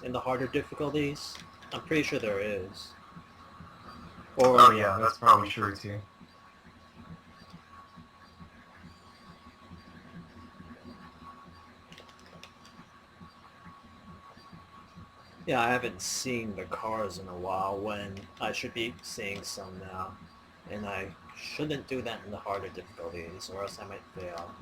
in the harder difficulties? I'm pretty sure there is. Or Oh yeah, that's probably true too. yeah, I haven't seen the cars in a while when I should be seeing some now. And I shouldn't do that in the harder difficulties or else I might fail.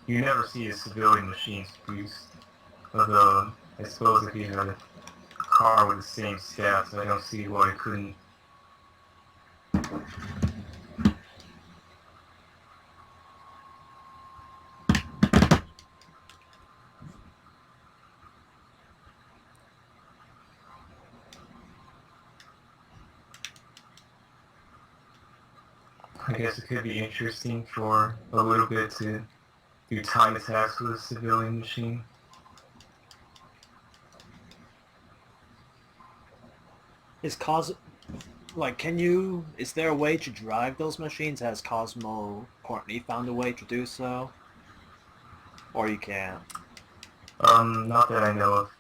You never see a civilian machine's boost. Although, I suppose if you had a car with the same stats, I don't see why it couldn't. I guess it could be interesting for a little bit to do time attacks with a civilian machine. Is can you, is there a way to drive those machines? Has Cosmo Courtney found a way to do so? Or you can't? Not that I know of.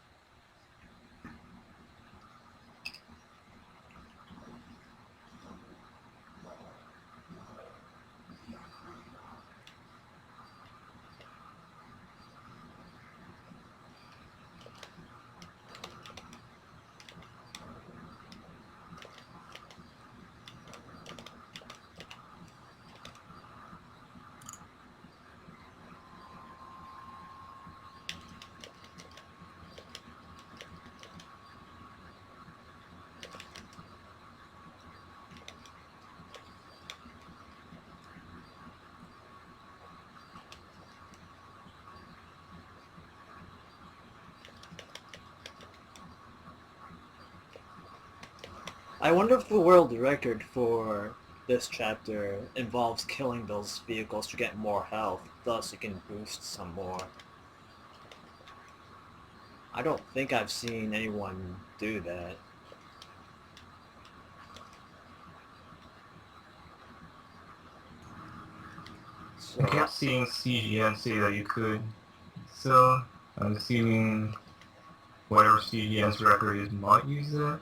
I wonder if the world record for this chapter involves killing those vehicles to get more health, thus you can boost some more. I don't think I've seen anyone do that. So, I kept seeing CGN say that you could, so I'm assuming whatever CGN's record is might use that.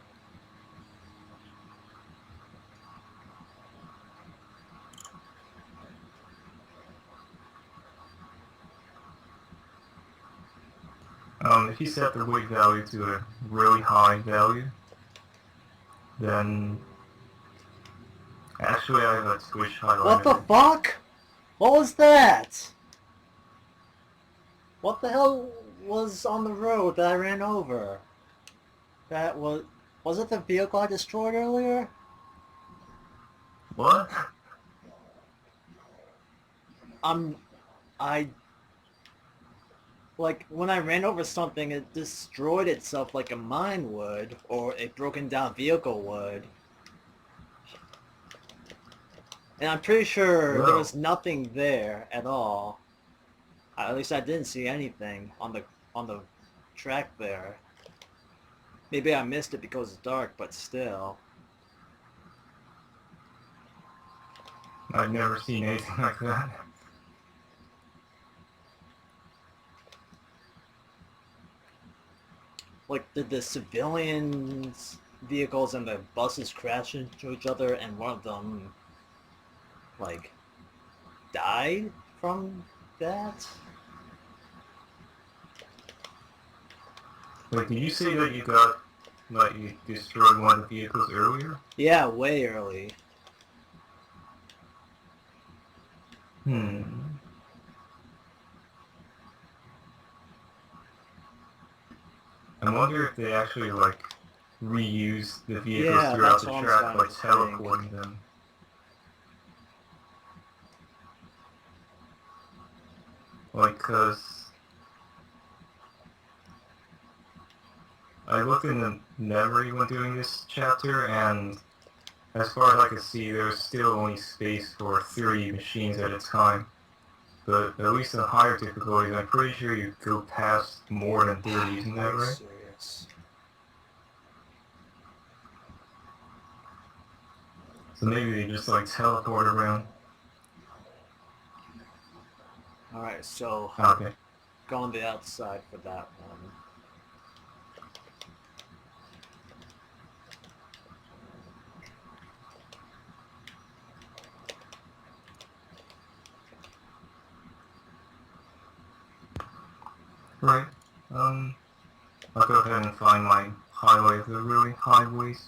If you set the weight value to a really high value, then actually I have a Twitch what the highlighter. fuck? What was that? What the hell was on the road that I ran over? That was it the vehicle I destroyed earlier? What? I like when I ran over something, it destroyed itself like a mine would, or a broken down vehicle would. And I'm pretty sure there was nothing there at all. At least I didn't see anything on the track there. Maybe I missed it because it's dark, but still. I've never seen anything like that. Like, did the civilians' vehicles and the buses crash into each other and one of them, like, died from that? Like, did you say that you destroyed one of the vehicles earlier? Yeah, way early. Hmm. I wonder if they actually, like, reuse the vehicles throughout the track by teleporting them. Like, cause I looked in the memory when doing this chapter, and as far as I can see, there's still only space for 3 machines at a time. But at least in higher difficulties, I'm pretty sure you go past more than 30, isn't that right? Serious. So maybe they just like teleport around. Alright, so Okay. go on the outside for that one. Right. I'll go ahead and find my highway of the really highways.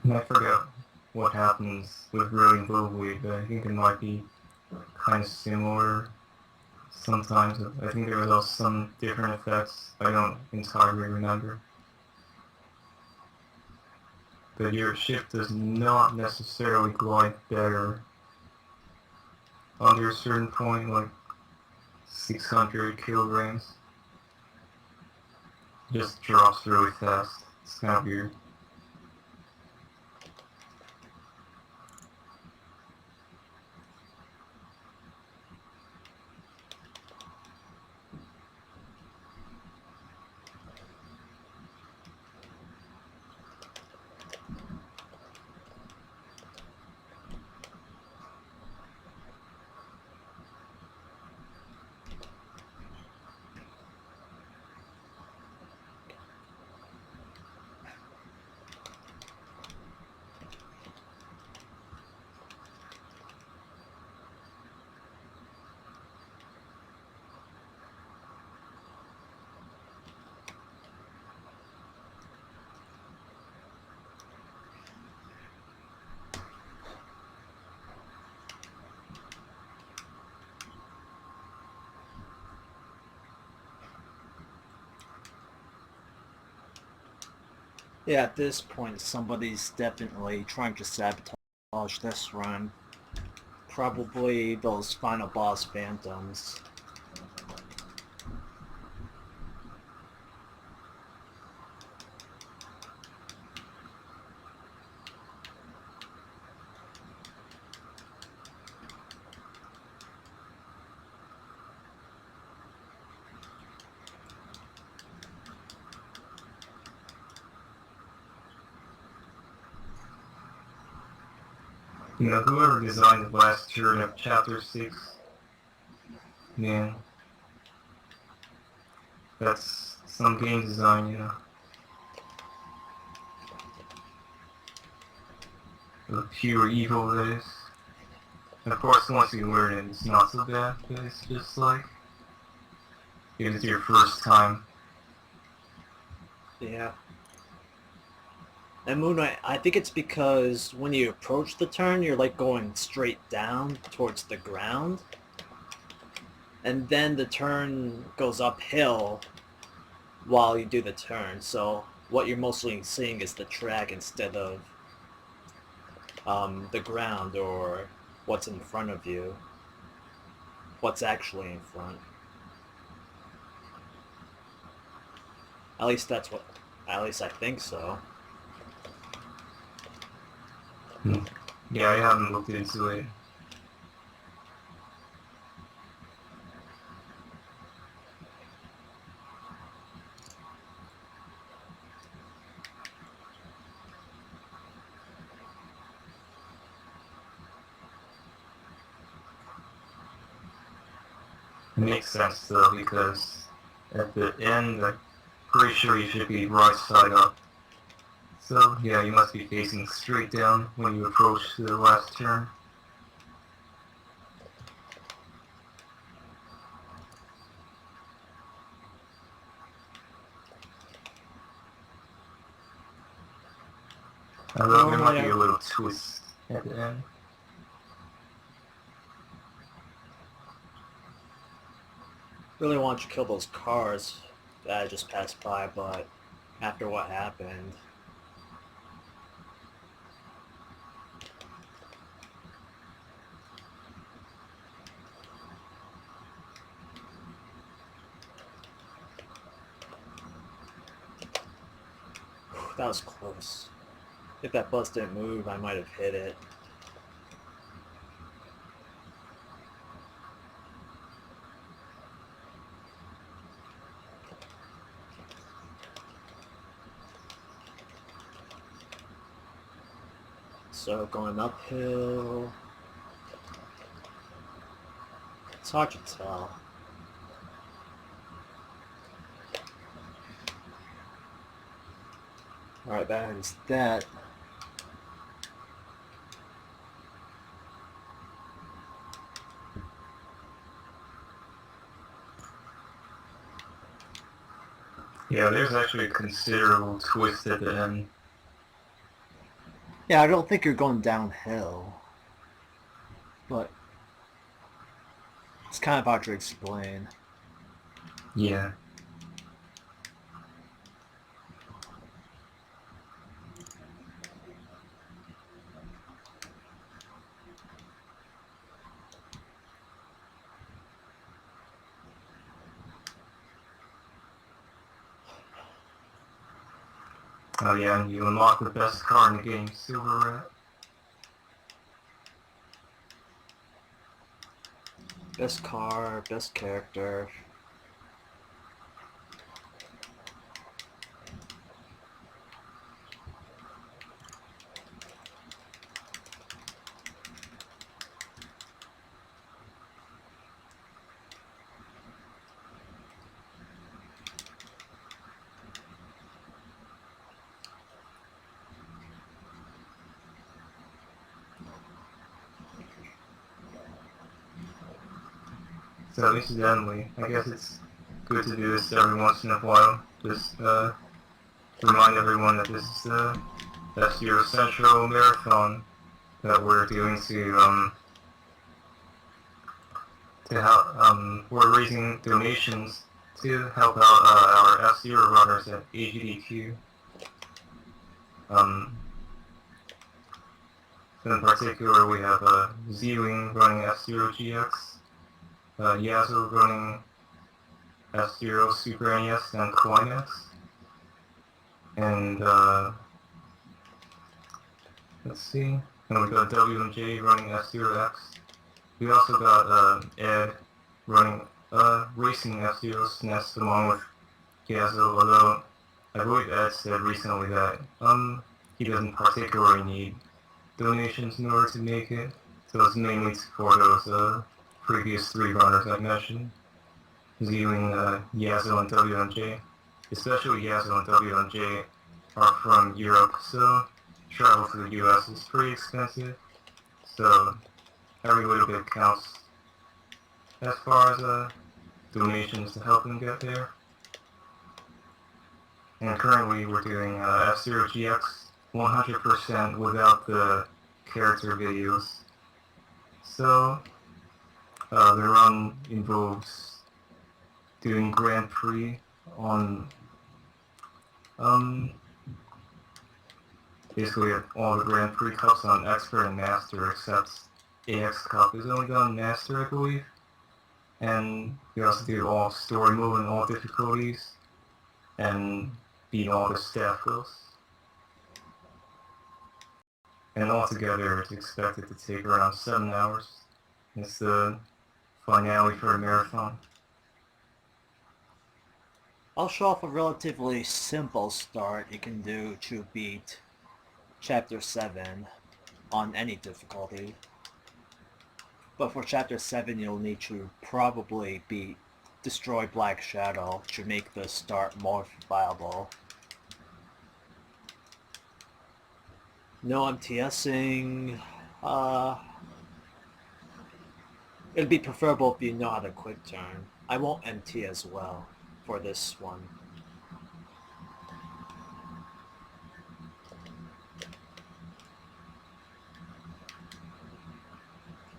And I forgot what happens with rolling Bowblade, but I think it might be kind of similar sometimes. I think there was also some different effects I don't entirely remember. But your ship does not necessarily glide better under a certain point, like 600 kilograms. It just drops really fast. It's kind of weird. Yeah, at this point, somebody's definitely trying to sabotage this run. Probably those final boss phantoms. You know, whoever designed the last turn of Chapter 6, man, that's some game design, you know. The pure evil that is. And of course, once you learn it, it's not so bad, but it's just like, it is your first time. Yeah. And Moon Knight, I think it's because when you approach the turn, you're like going straight down towards the ground. And then the turn goes uphill while you do the turn. So what you're mostly seeing is the track instead of the ground or what's in front of you. What's actually in front. At least that's what, at least I think so. Yeah, I haven't looked into it. makes sense though, because at the end, I'm pretty sure you should be right side up. So yeah, you must be facing straight down when you approach the last turn. Although there might be a little twist at the end. Really want you to kill those cars that I just passed by, but after what happened, that was close. If that bus didn't move, I might have hit it. So going uphill, it's hard to tell. Alright, that ends that. Yeah, there's actually a considerable twist at the end. Yeah, I don't think you're going downhill, but it's kind of hard to explain. Yeah. Oh yeah, and you unlock the best car in the game, Silver Rat. Best car, best character. So incidentally, I guess it's good to do this every once in a while. Just remind everyone that this is the FZC Central Marathon that we're doing to help. We're raising donations to help out our FZC runners at AKC12. So in particular, we have Z-Wing running F0GX, Yazoo running F0 Super NES and Climax, and let's see, and we got WMJ running F0X. We also got Ed running Racing F0 SNES along with Yazoo, although I believe Ed said recently that he doesn't particularly need donations in order to make it, so it's mainly for those previous three runners I mentioned, Z-Wing, Yazoo, and WMJ. Especially Yazoo and WMJ are from Europe, so travel to the US is pretty expensive, so every little bit counts as far as donations to help them get there. And currently we're doing F0GX 100% without the character videos. So the run involves doing Grand Prix on basically all the Grand Prix Cups on Expert and Master, except AX Cup is only on Master, I believe. And we also do all story mode and all difficulties, and beat all the staff goals. And altogether, it's expected to take around 7 hours. It's the finale for a marathon. I'll show off a relatively simple start you can do to beat Chapter 7 on any difficulty. But for Chapter 7, you'll need to probably destroy Black Shadow to make the start more viable. No MTSing. It'd be preferable if you know how to quick turn. I won't MT as well for this one.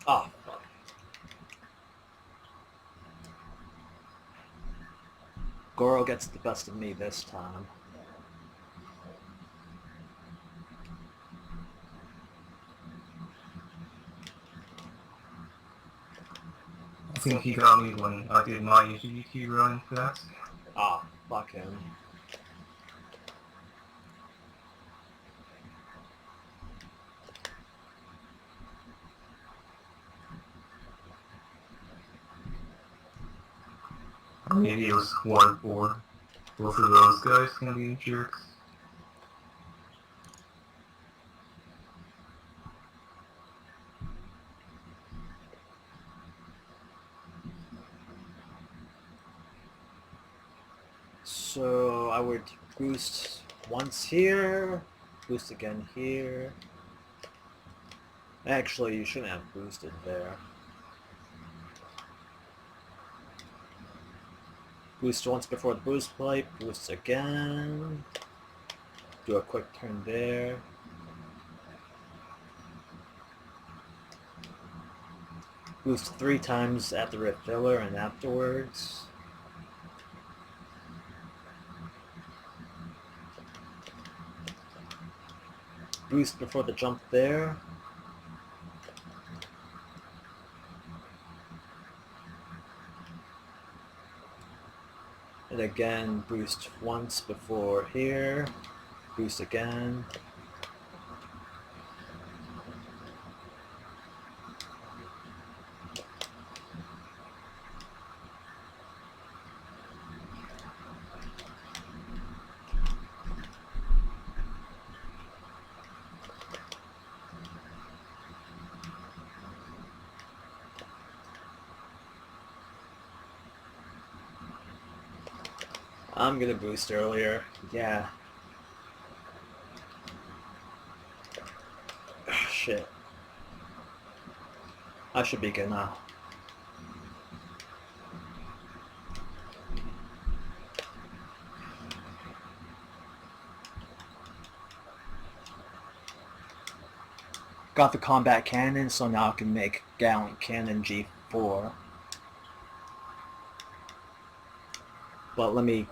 Oh, fuck. Goro gets the best of me this time. I think he got me when I did my UGT run fast. Ah, fuck him. Maybe it was 1-4. Both of those guys can be jerks. So I would boost once here, boost again here. Actually, you shouldn't have boosted there. Boost once before the boost plate, boost again. Do a quick turn there. Boost 3 times at the refiller and afterwards. Boost before the jump there. And again, boost once before here. Boost again. I'm gonna boost earlier. Yeah. Shit. I should be good now. Got the combat cannon, so now I can make Gallant Cannon G4. But let me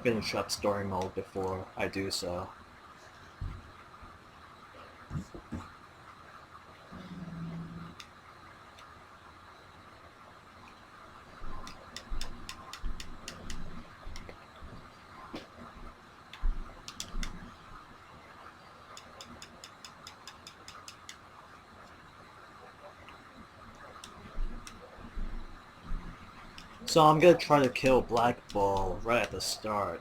finish up story mode before I do so. So I'm gonna try to kill Black Ball right at the start.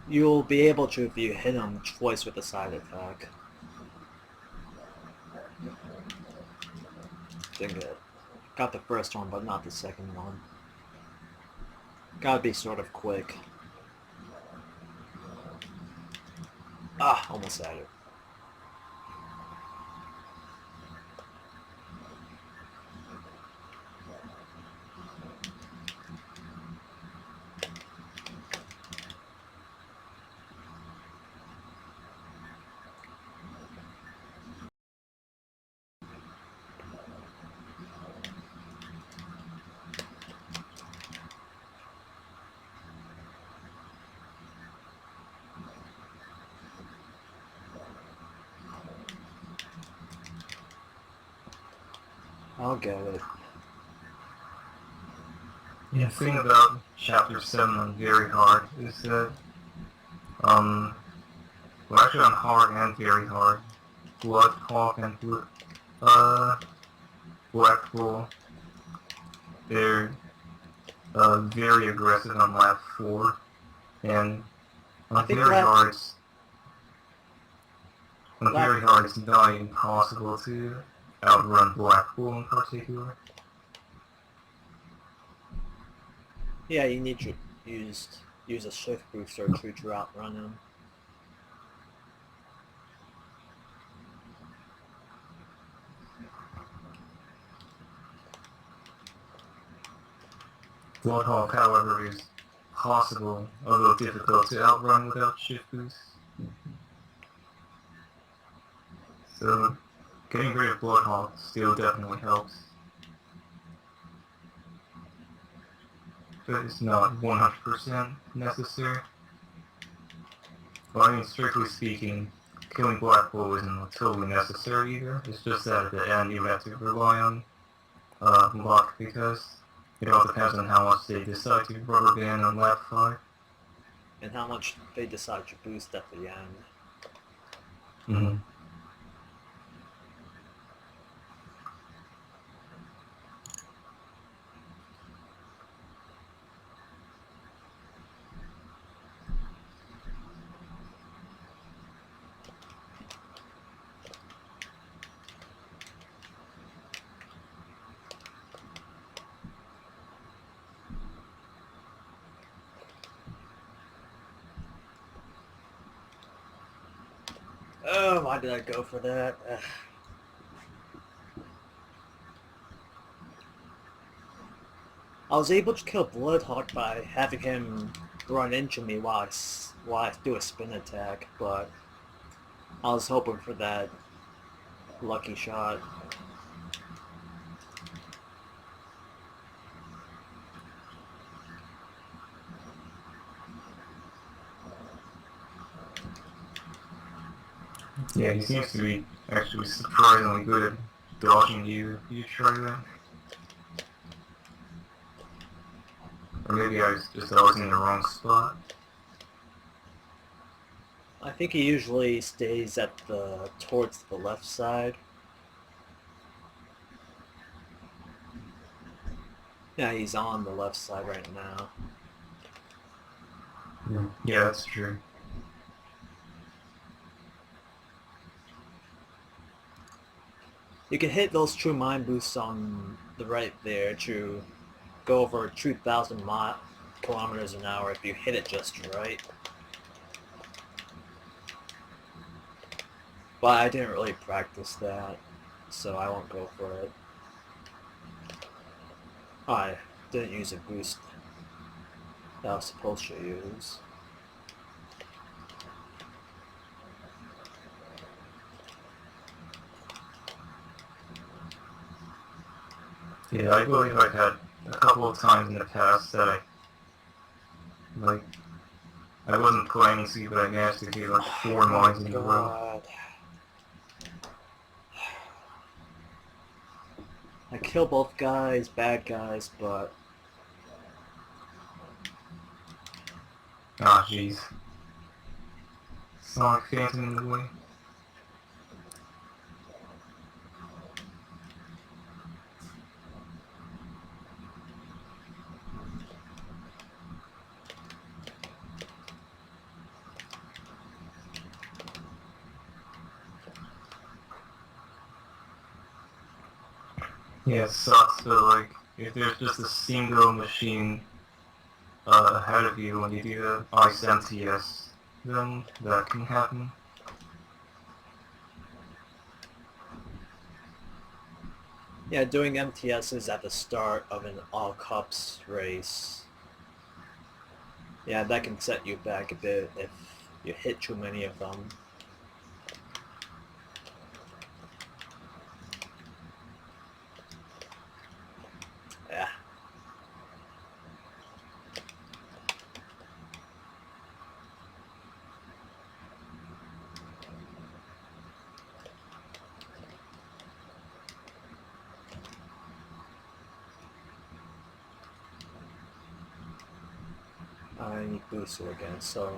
You'll be able to if you hit him twice with a side attack. Didn't get it. Got the first one, but not the second one. Gotta be sort of quick. Ah, almost had it. I'll get it. Yeah, the thing about Chapter 7 on very hard is that, well actually on hard and very hard, Bloodhawk and Black Bull, they're very aggressive on lap 4, and on very hard it's not impossible to outrun Blackpool in particular. Yeah, you need to use a shift booster to outrun him. Bloodhawk, however, is possible, although difficult to outrun without shift boost. So, getting rid of Bloodhawk still definitely helps. But it's not 100% necessary. Well, I mean, strictly speaking, killing Blackpool isn't totally necessary either. It's just that at the end you have to rely on luck because it all depends on how much they decide to rubber band on lap 5. And how much they decide to boost at the end. Mm-hmm. Oh, why did I go for that? Ugh. I was able to kill Bloodhawk by having him run into me while I do a spin attack, but I was hoping for that lucky shot. Yeah, he seems to be actually surprisingly good at dodging you. You try that? Or maybe I was in the wrong spot. I think he usually stays towards the left side. Yeah, he's on the left side right now. Yeah, that's true. You can hit those true mind boosts on the right there to go over 2,000 kilometers an hour if you hit it just right. But I didn't really practice that, so I won't go for it. I didn't use a boost that I was supposed to use. Yeah, I believe I've had a couple of times in the past that I wasn't planning to, but I managed to get like 4 mines in a row. I kill both guys, bad guys, but... Ah, jeez. Sonic Phantom in the way. Yeah, it sucks, but like, if there's just a single machine ahead of you when you do the Ice MTS, then that can happen. Yeah, doing MTSs at the start of an all cups race. Yeah, that can set you back a bit if you hit too many of them. Yeah. I need booster again, so...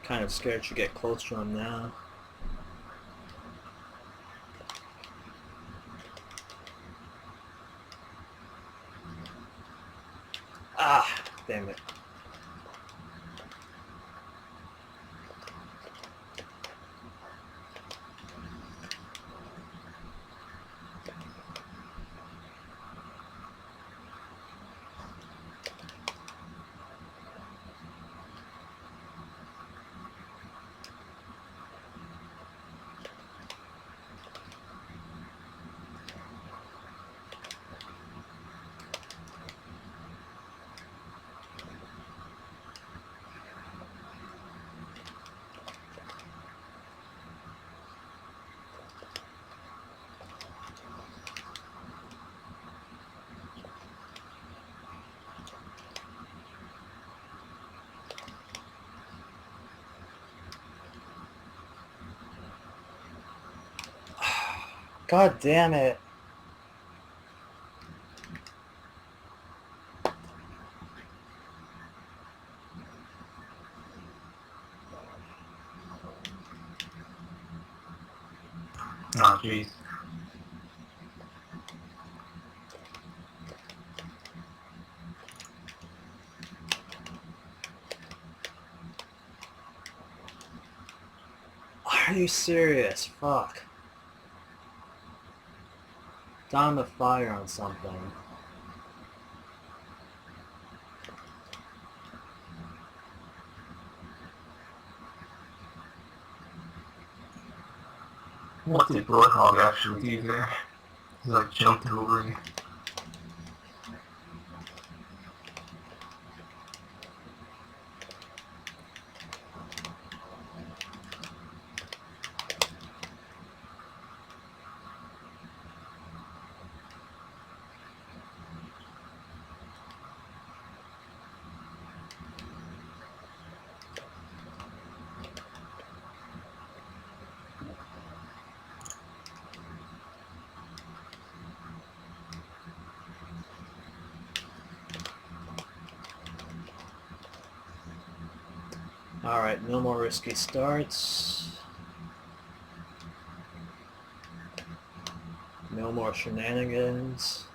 Kind of scared to get close to him now. Ah, damn it. God damn it. Oh, jeez. Are you serious? Fuck. Down the fire on something. What did Bloodhog actually do there? He like jumped over you. Alright, no more risky starts. No more shenanigans.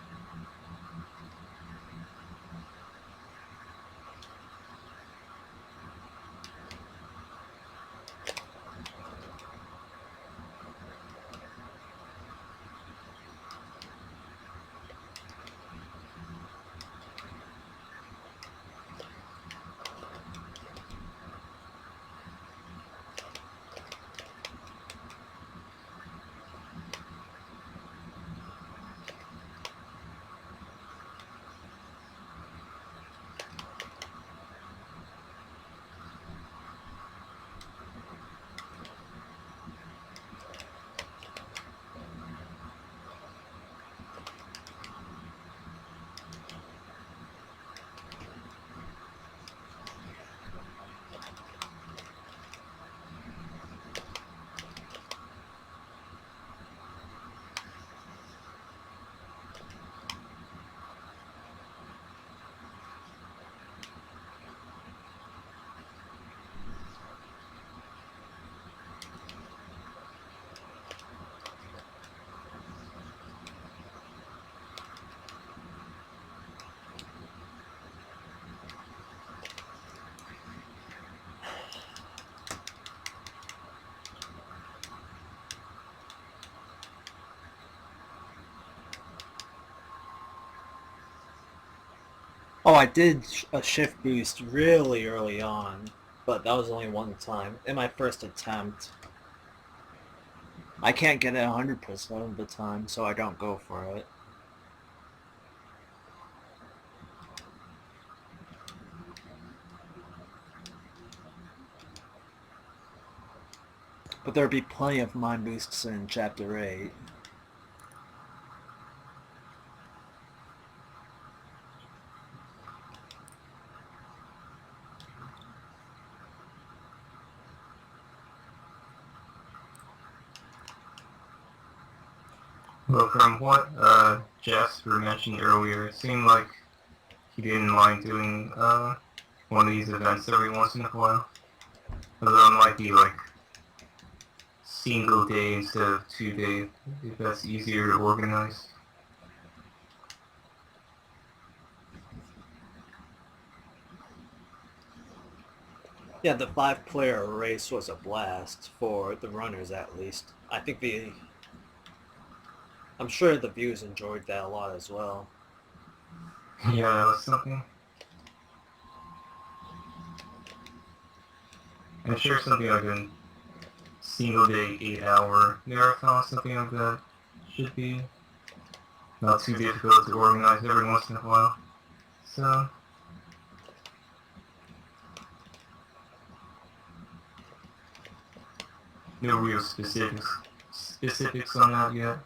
Oh, I did a shift boost really early on, but that was only one time, in my first attempt. I can't get it 100% of the time, so I don't go for it. But there'd be plenty of mind boosts in Chapter 8. Well, from what Jasper mentioned earlier, it seemed like he didn't mind doing one of these events every once in a while. Although it might be like single day instead of 2 day, if that's easier to organize. Yeah, the 5-player race was a blast for the runners, at least. I'm sure the viewers enjoyed that a lot as well. Yeah, that was something. I'm sure something like a single day 8-hour marathon, something like that, should be not too difficult to organize every once in a while. So, no real specifics on that yet,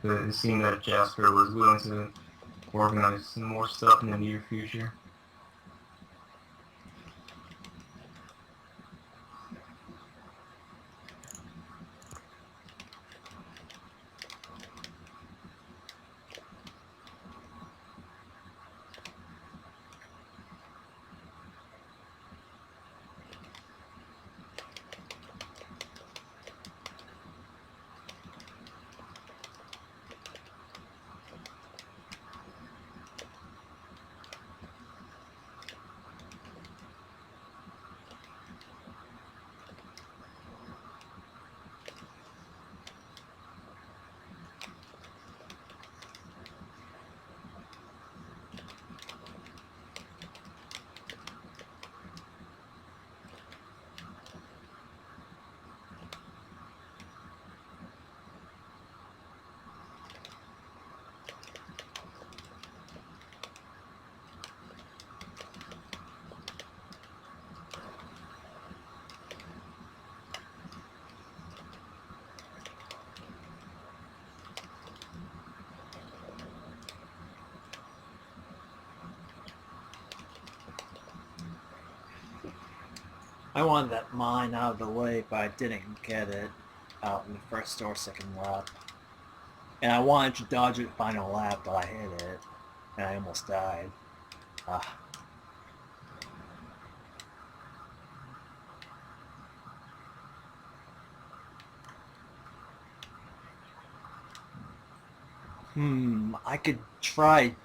but it seemed that Jasper was willing to organize some more stuff in the near future. I wanted that mine out of the way, but I didn't get it out in the first or second lap. And I wanted to dodge it final lap, but I hit it, and I almost died. Ah. I could try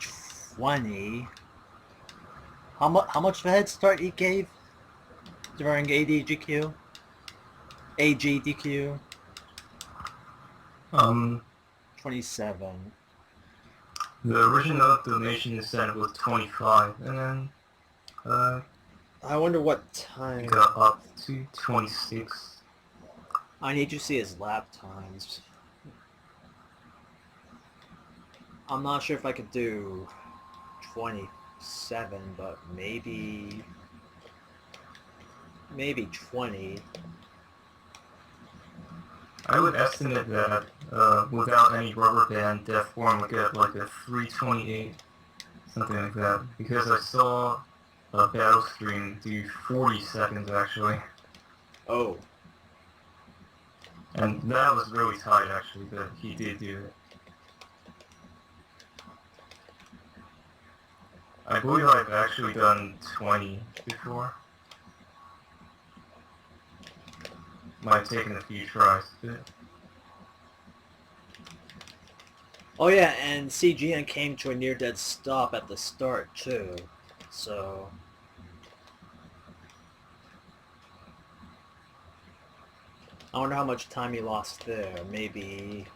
20. How much of a head start he gave during ADGQ? AGDQ? 27. The original donation incentive was 25, and then I wonder what it time. got up to 26. I need to see his lap times. I'm not sure if I could do 27, but maybe 20. I would estimate that without any rubber band, Death Form would get like a 328, something like that. Because I saw a battle stream do 40 seconds actually. Oh. And that was really tight actually, but he did do it. I believe I've actually done 20 before. Might have taken a few tries, but... Oh yeah, and CGN came to a near-dead stop at the start too, so... I wonder how much time he lost there. Maybe...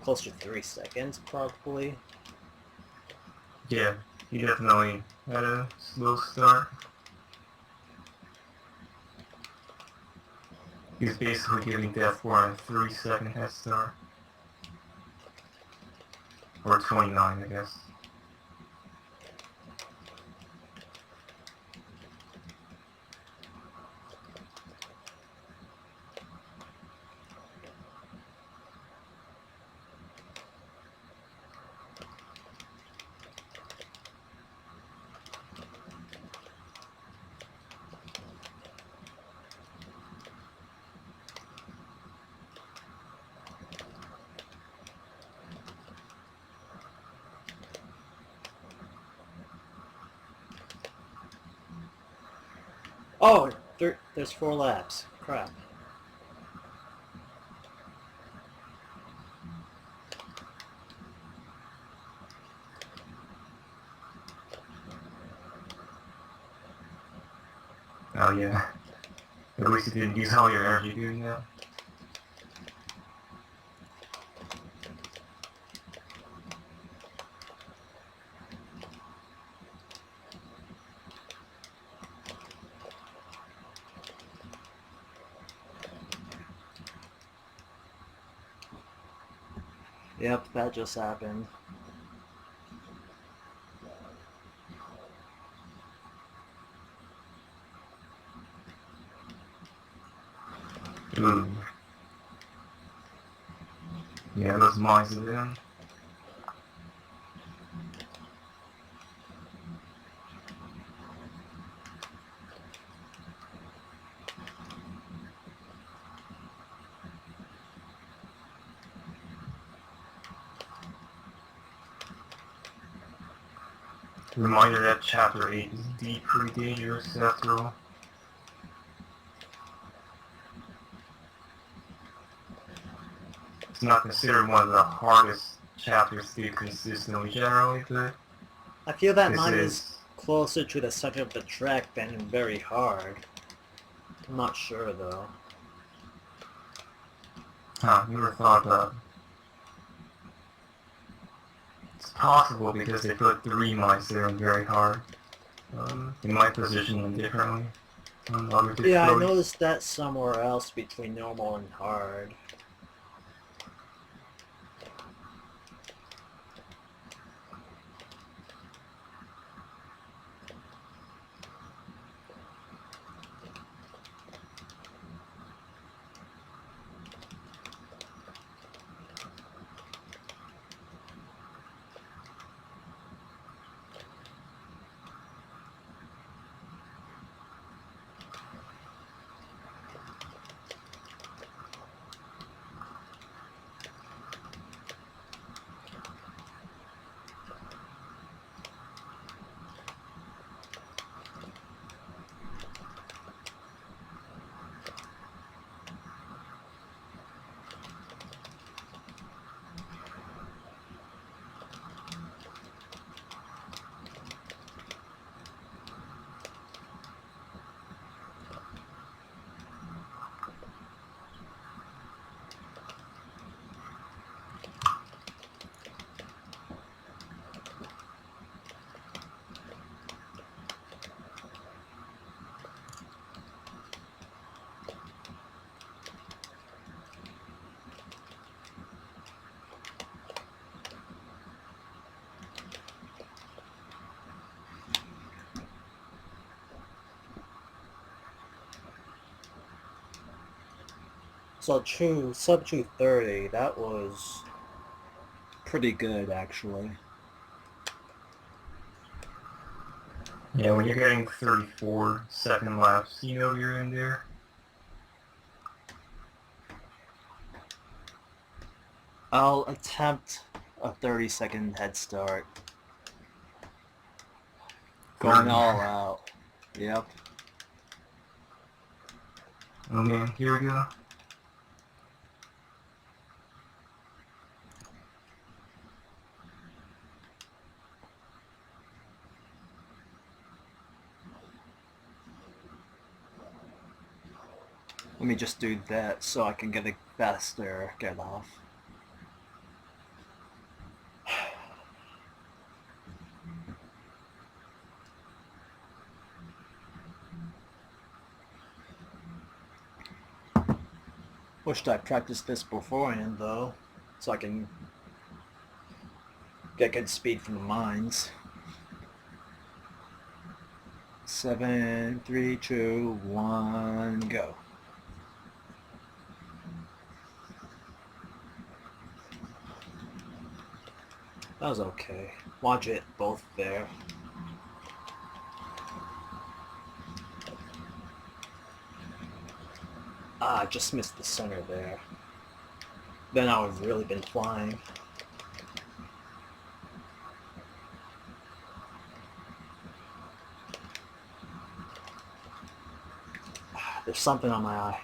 close to 3 seconds, probably. Yeah, he definitely had a slow start. He was basically giving Death Warren a 3-second head start. Or 29, I guess. Oh, there's 4 laps. Crap. Oh yeah. At least you didn't use all your energy doing that. Yep, that just happened. Ooh. Yeah, those mines are there. Reminder that Chapter 8 is deeply dangerous after all. It's not considered one of the hardest chapters to consistently generate, but I feel that this mine is closer to the center of the track than very hard. I'm not sure though. Huh, never thought about it. It's possible because they put 3 mines there and very hard. They might position them differently on other difficulties. Yeah, I noticed that somewhere else between normal and hard. So sub 230, that was pretty good actually. Yeah, when you're getting 34-second laps, you know you're in there. I'll attempt a 30-second head start. Going all out. Yep. Oh man, here we go. Let me just do that so I can get a faster get off. Wished I practiced this beforehand though, so I can get good speed from the mines. 7, 3, 2, 1, go. That was okay. Watch it both there. Ah, I just missed the center there. Then I would have really been flying. There's something on my eye.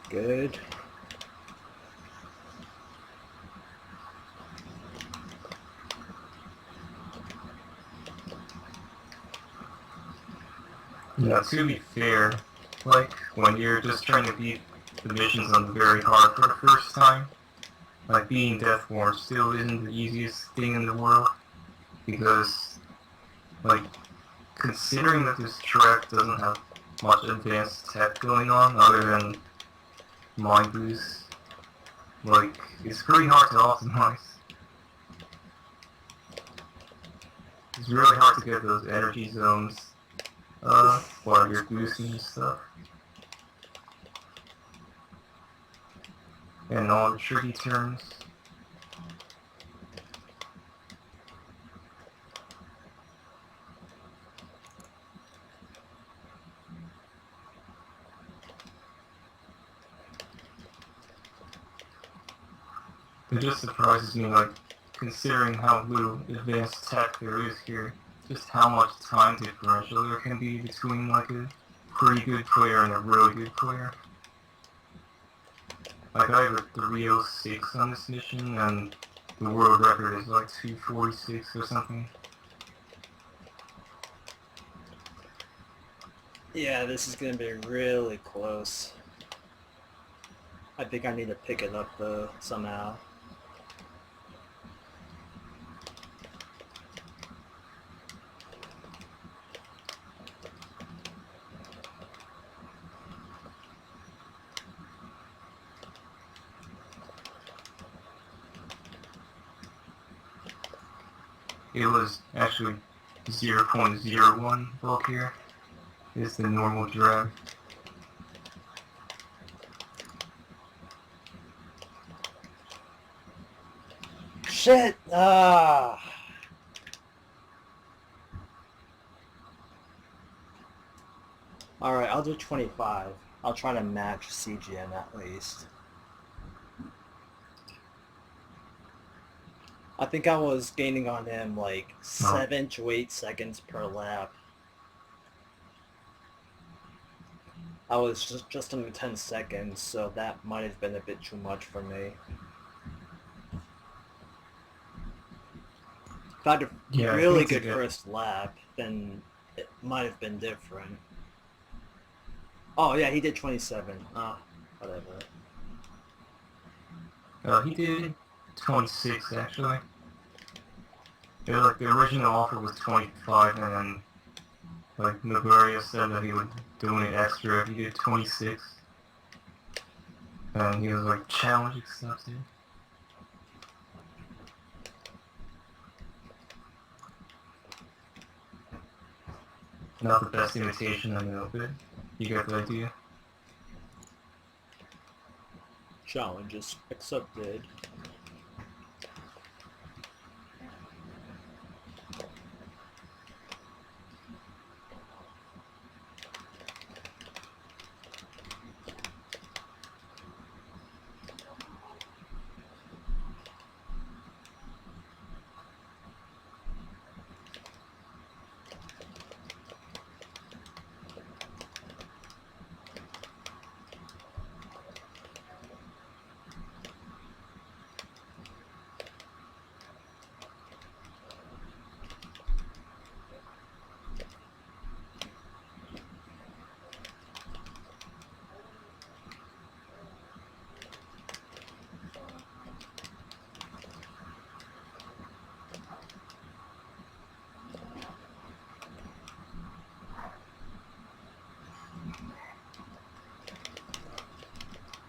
Good. Yeah, to be fair, like, when you're just trying to beat the missions on very hard for the first time, like, being Deathborn still isn't the easiest thing in the world, because, like, considering that this track doesn't have much advanced tech going on other than mind boost, like, it's pretty hard to optimize. It's really hard to get those energy zones while you're boosting and stuff. And all the tricky turns. It just surprises me, like, considering how little advanced tech there is here, just how much time differential there can be between, like, a pretty good player and a really good player. Like, I have a 306 on this mission, and the world record is like 246 or something. Yeah, this is gonna be really close. I think I need to pick it up though, somehow. It was actually 0.01 bulk here. Is the normal drag. Shit! Ah! Alright, I'll do 25. I'll try to match CGN at least. I think I was gaining on him like 7 to 8 seconds per lap. I was just under 10 seconds, so that might have been a bit too much for me. If I had a really good first lap, then it might have been different. Oh yeah, he did 27. Whatever. He did 26 actually. Yeah, like the original offer was 25, and then like Nogueira said that he would donate extra if he did 26. And he was like, challenge accepted. Not the best imitation, I know, but you get the idea. Challenges accepted.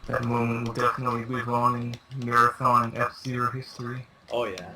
That moment will definitely live on in Marathon and F-Zero history. Oh yeah.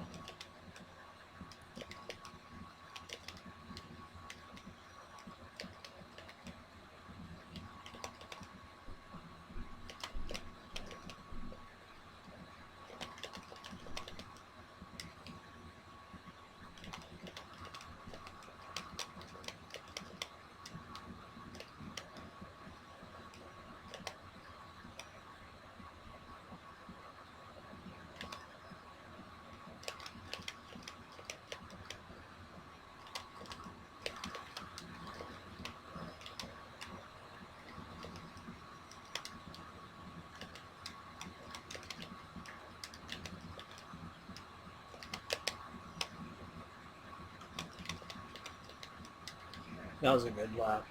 That was a good lap.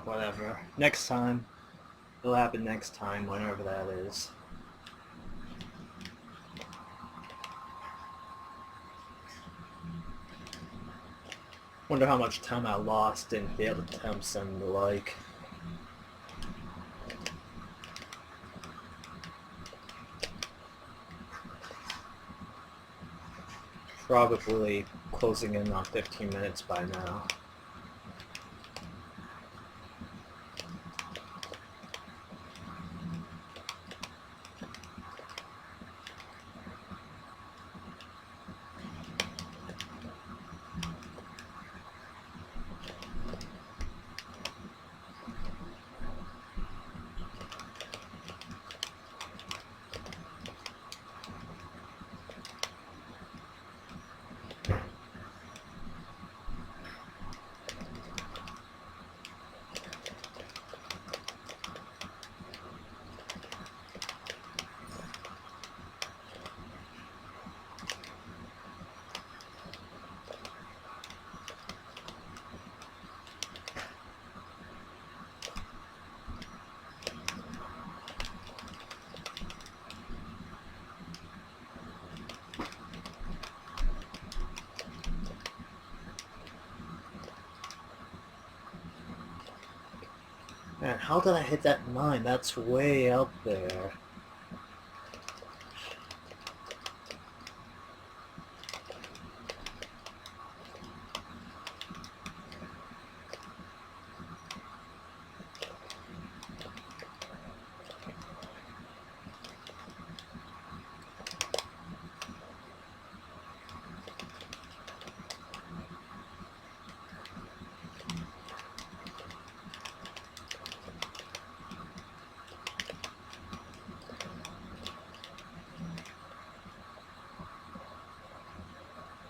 Whatever. Next time. It'll happen next time, whenever that is. Wonder how much time I lost in failed attempts and the like. Probably closing in on 15 minutes by now. Man, how did I hit that 9? That's way up there.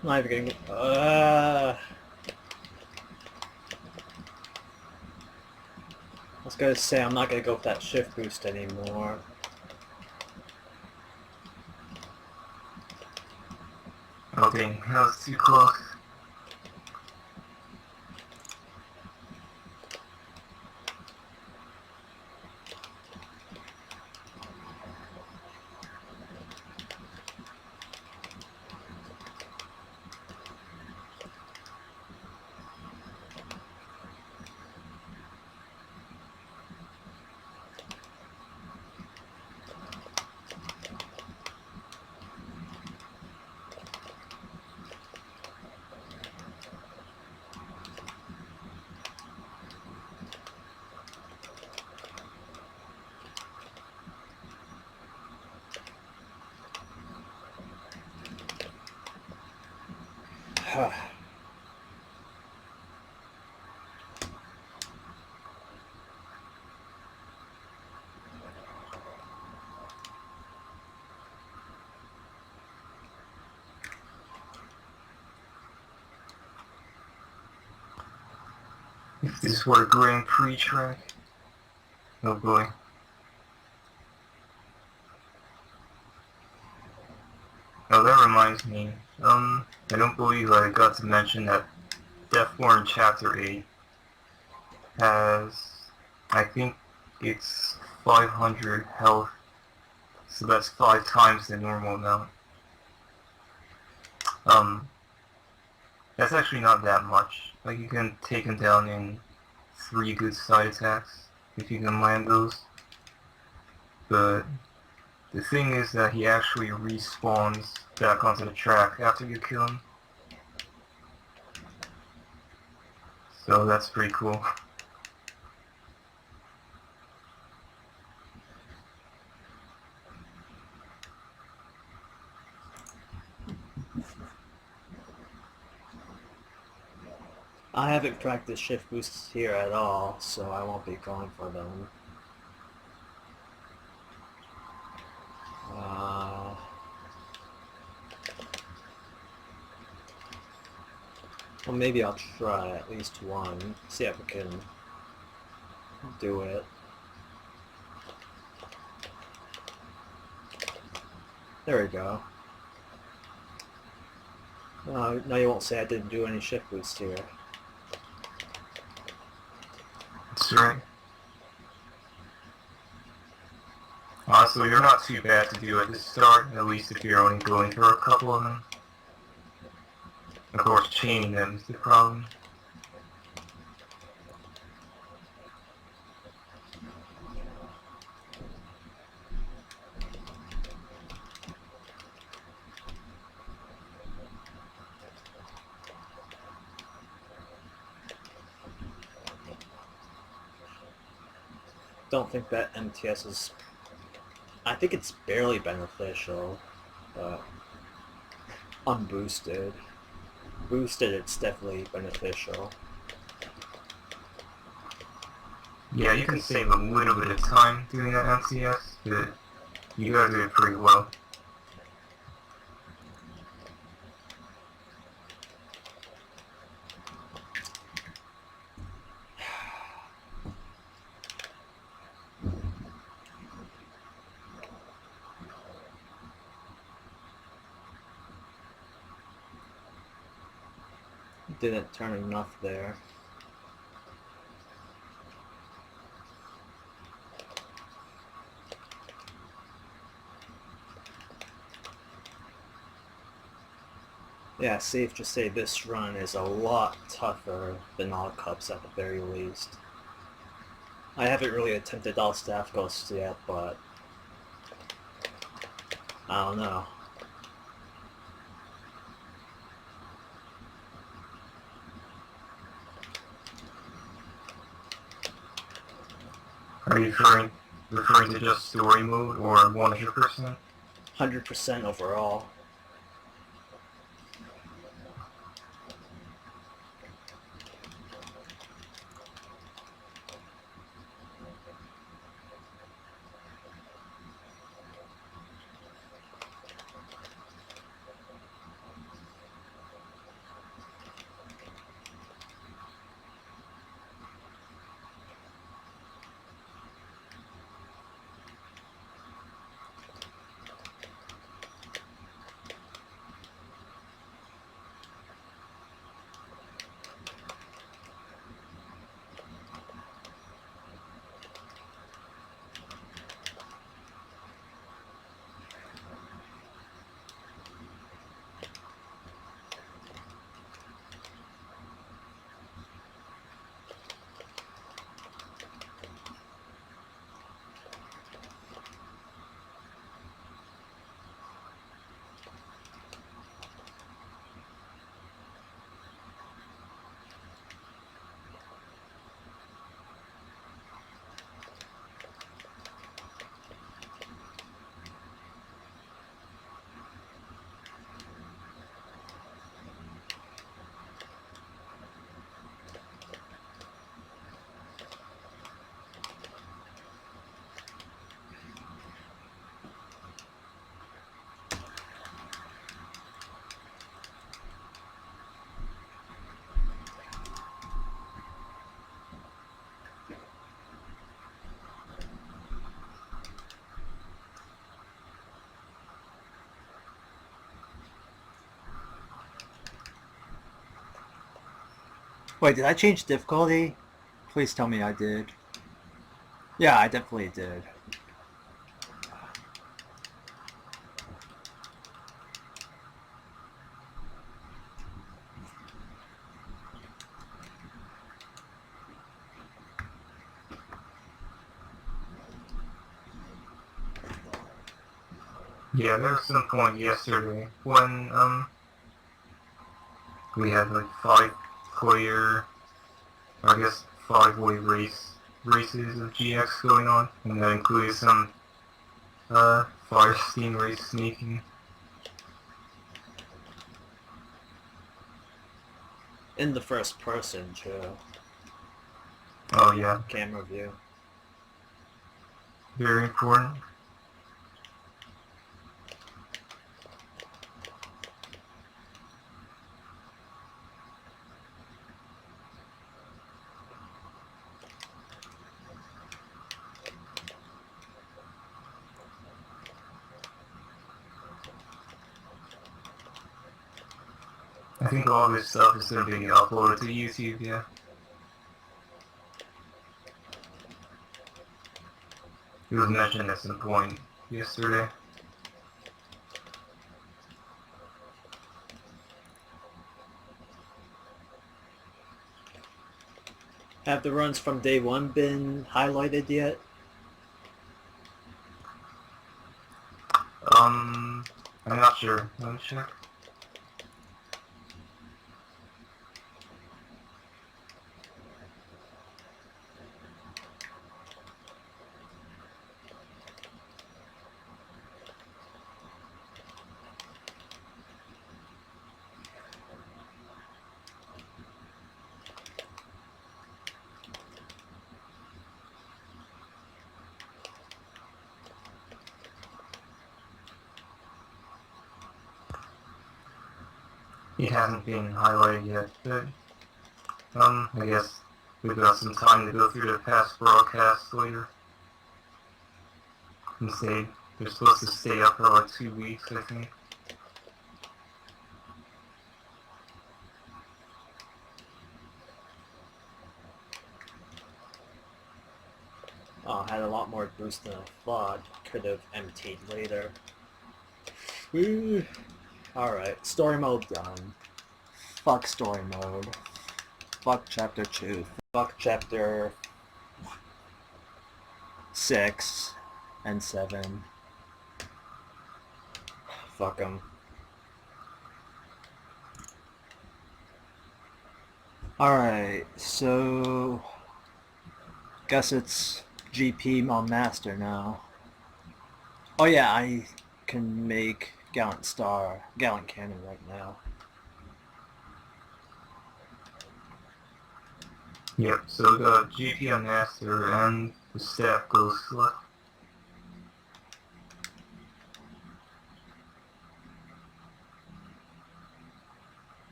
I'm not even getting... I was gonna say, I'm not gonna go with that shift boost anymore. Oh dang, that was too close. If this were a Grand Prix track, oh boy. Oh, that reminds me. I don't believe I got to mention that Deathborn Chapter 8 has, I think it's 500 health, so that's 5 times the normal amount. That's actually not that much. Like, you can take him down in 3 good side attacks, if you can land those. But the thing is that he actually respawns back onto the track after you kill him. So that's pretty cool. I haven't practiced shift boosts here at all, so I won't be going for them. Well, maybe I'll try at least one, see if I can do it. There we go. Now you won't say I didn't do any shift boosts here. That's right. Honestly, they're not too bad to do at the start, at least if you're only going for a couple of them. Of course, chaining them is the problem. Don't think that MTS is... I think it's barely beneficial, but unboosted. Boosted, it's definitely beneficial. Yeah, you can save a little bit of time doing that MTS, but you guys did pretty well. Didn't turn enough there. Yeah, safe to say this run is a lot tougher than all cups at the very least. I haven't really attempted all staff ghosts yet, but I don't know. Are you referring to just story mode or 100%? 100% overall. Wait, did I change difficulty? Please tell me I did. Yeah, I definitely did. Yeah, there was some point yesterday when we had like 5-player, I guess 5-way races of GX going on, and that included some fire steam race sneaking. in the first person, too. Oh yeah, Camera view. very important. I think all this stuff is going to be uploaded to YouTube, yeah. It was mentioned at some point yesterday. Have the runs from day one been highlighted yet? I'm not sure. Let me check. It hasn't been highlighted yet, but I guess we've got some time to go through the past broadcasts later. And they're supposed to stay up for like 2 weeks, I think. Oh, I had a lot more boost than I thought. Could have emptied later. Woo. Alright, story mode done. Fuck story mode. Fuck chapter 2. Fuck chapter 6 and 7. Fuck them. Alright, so... Guess it's GP on Master now. Oh yeah, I can make Gallant Cannon right now. Yep, so we got GP on Master and the staff goes left.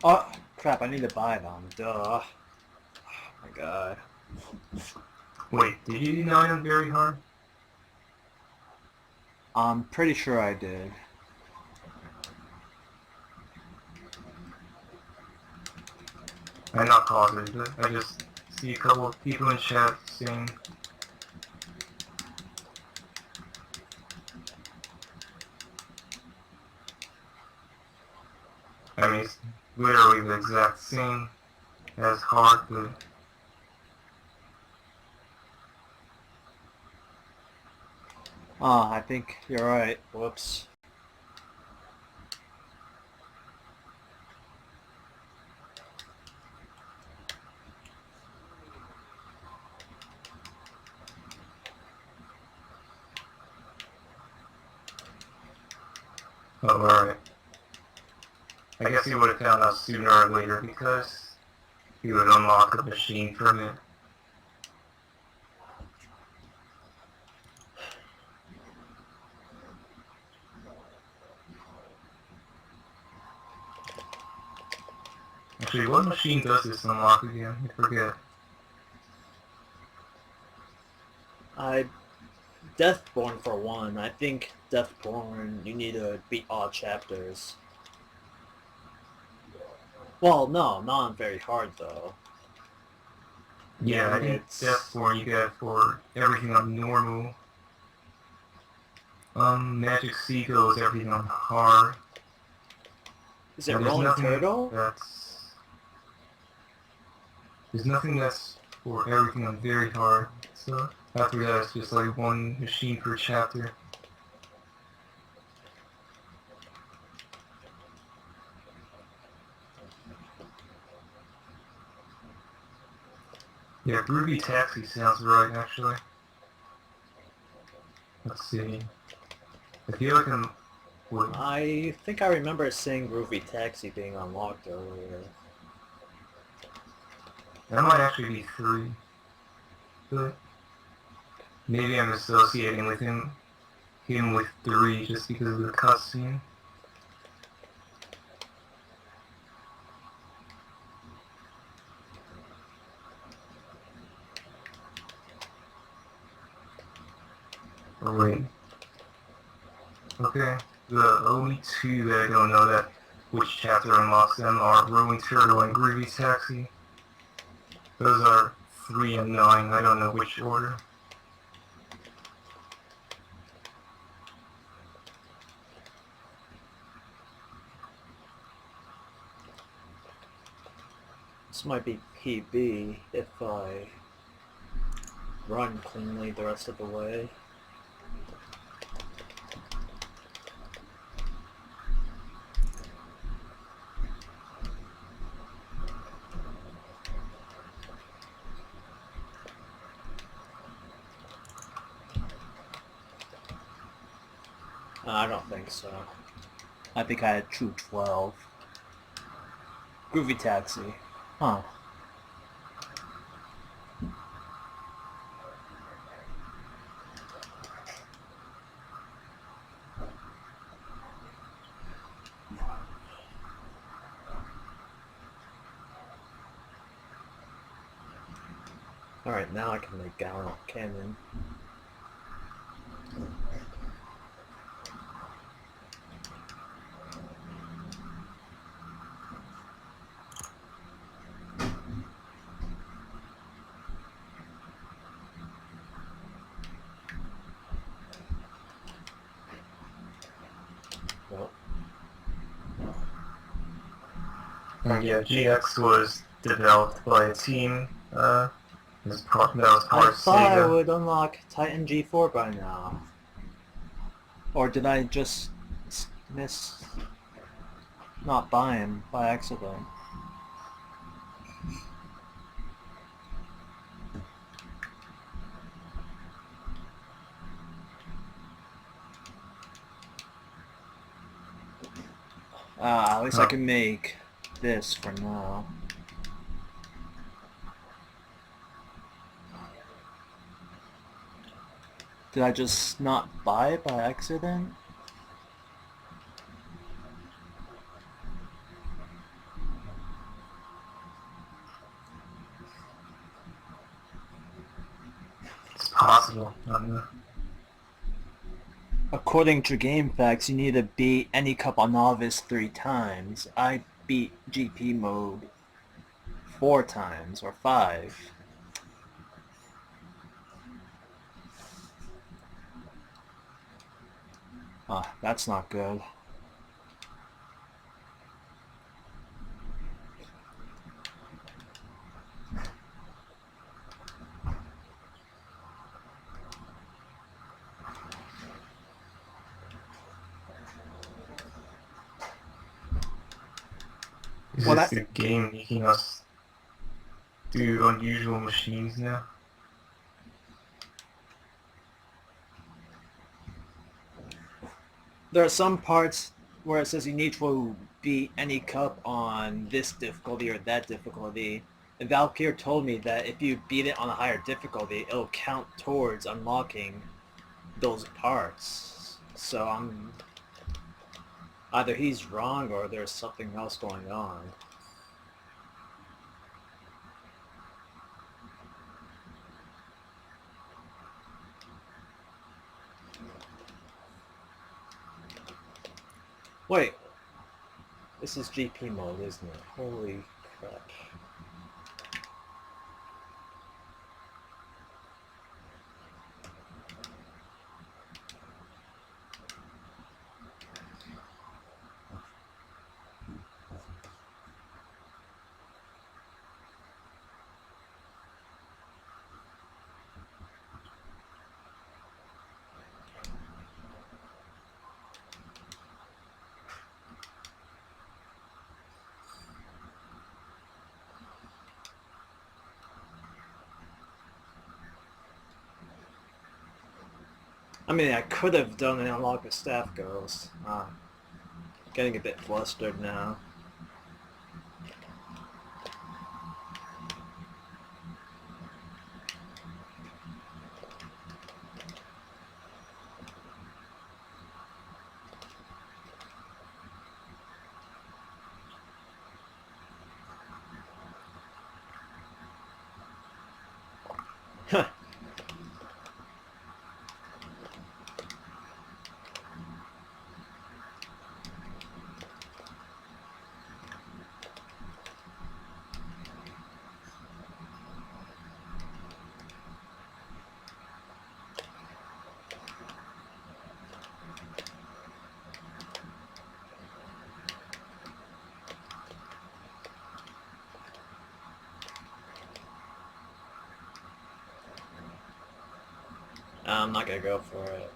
Oh, crap, I need to buy them. Duh. Oh my god. Wait, did you deny them very hard? I'm pretty sure I did. I'm not positive, but I just see a couple of people in chat saying... I mean, it's literally the exact same as hard, but... Oh, I think you're right. Whoops. Oh, alright. I guess he would have found out sooner or later because he would unlock a machine from it. Actually, what machine does this unlock again? I forget. Deathborn for one. I think Deathborn, you need to beat all chapters. Well, no, not very hard though. Yeah, I think Deathborn you get for everything on normal. Magic Seagull is everything on hard. Is it Rolling Turtle? There's nothing that's for everything on very hard. So after that, it's just like one machine per chapter. Yeah, Groovy Taxi sounds right, actually. Let's see. I feel like I think I remember seeing Groovy Taxi being unlocked earlier. That might actually be 3. But maybe I'm associating with him with 3 just because of the cutscene. Oh wait. Okay. The only 2 that I don't know that which chapter unlocks them are Rolling Turtle and Groovy Taxi. Those are 3 and 9. I don't know which order. This might be PB if I run cleanly the rest of the way. I don't think so. I think I had True 12. Groovy Taxi. Huh. Alright, now I can make Gallant Canyon. Yeah, GX was developed by a team. That was part I of thought I Sega. would unlock Titan G4 by now. Or did I just miss not buy him by accident? At least I can make this for now. Did I just not buy it by accident? It's possible. I don't know. According to GameFAQs, you need to beat any cup on Novice 3 times. I beat GP mode 4 times, or 5. That's not good. Is Well, this that- the game making us do unusual machines now? There are some parts where it says you need to beat any cup on this difficulty or that difficulty. And Valkyr told me that if you beat it on a higher difficulty, it'll count towards unlocking those parts. So either he's wrong or there's something else going on. Wait. This is GP mode, isn't it? Holy crap. I mean, I could have done an unlock with staff girls. Getting a bit flustered now. Huh. I'm not gonna go for it.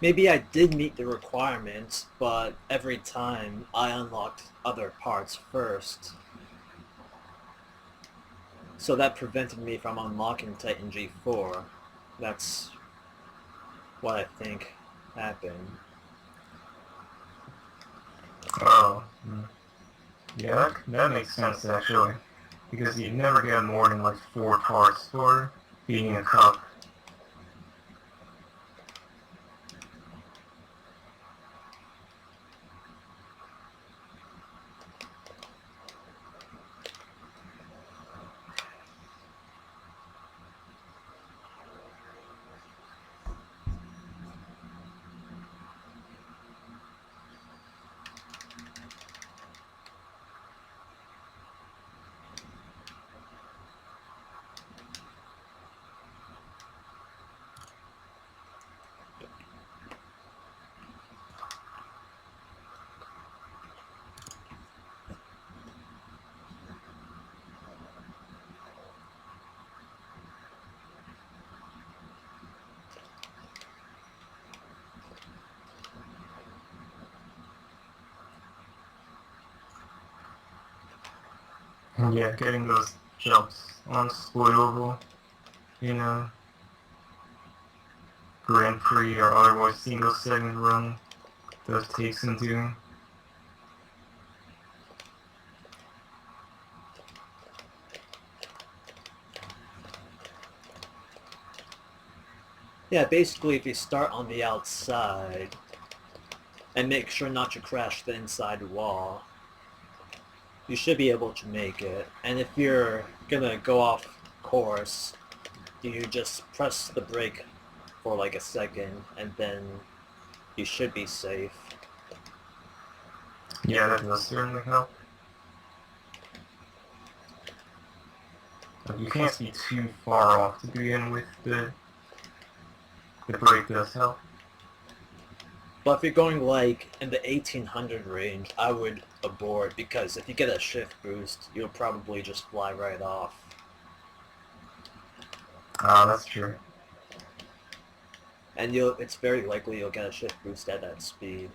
Maybe I did meet the requirements, but every time I unlocked other parts first. So that prevented me from unlocking Titan G4. That's what I think happened. Oh, yeah, that makes sense actually. Because you never get more than like 4 parts for being a cup. Yeah, getting those jumps unspoilable, you know, Grand Prix or otherwise single segment run that takes into. Yeah, basically if you start on the outside and make sure not to crash the inside wall, you should be able to make it. And if you're gonna go off course, you just press the brake for like a second and then you should be safe. Yeah, that does certainly help. But you can't be too far off to begin with. The brake does help. But if you're going like in the 1800 range, I would abort because if you get a shift boost, you'll probably just fly right off. Ah, that's true. And it's very likely you'll get a shift boost at that speed.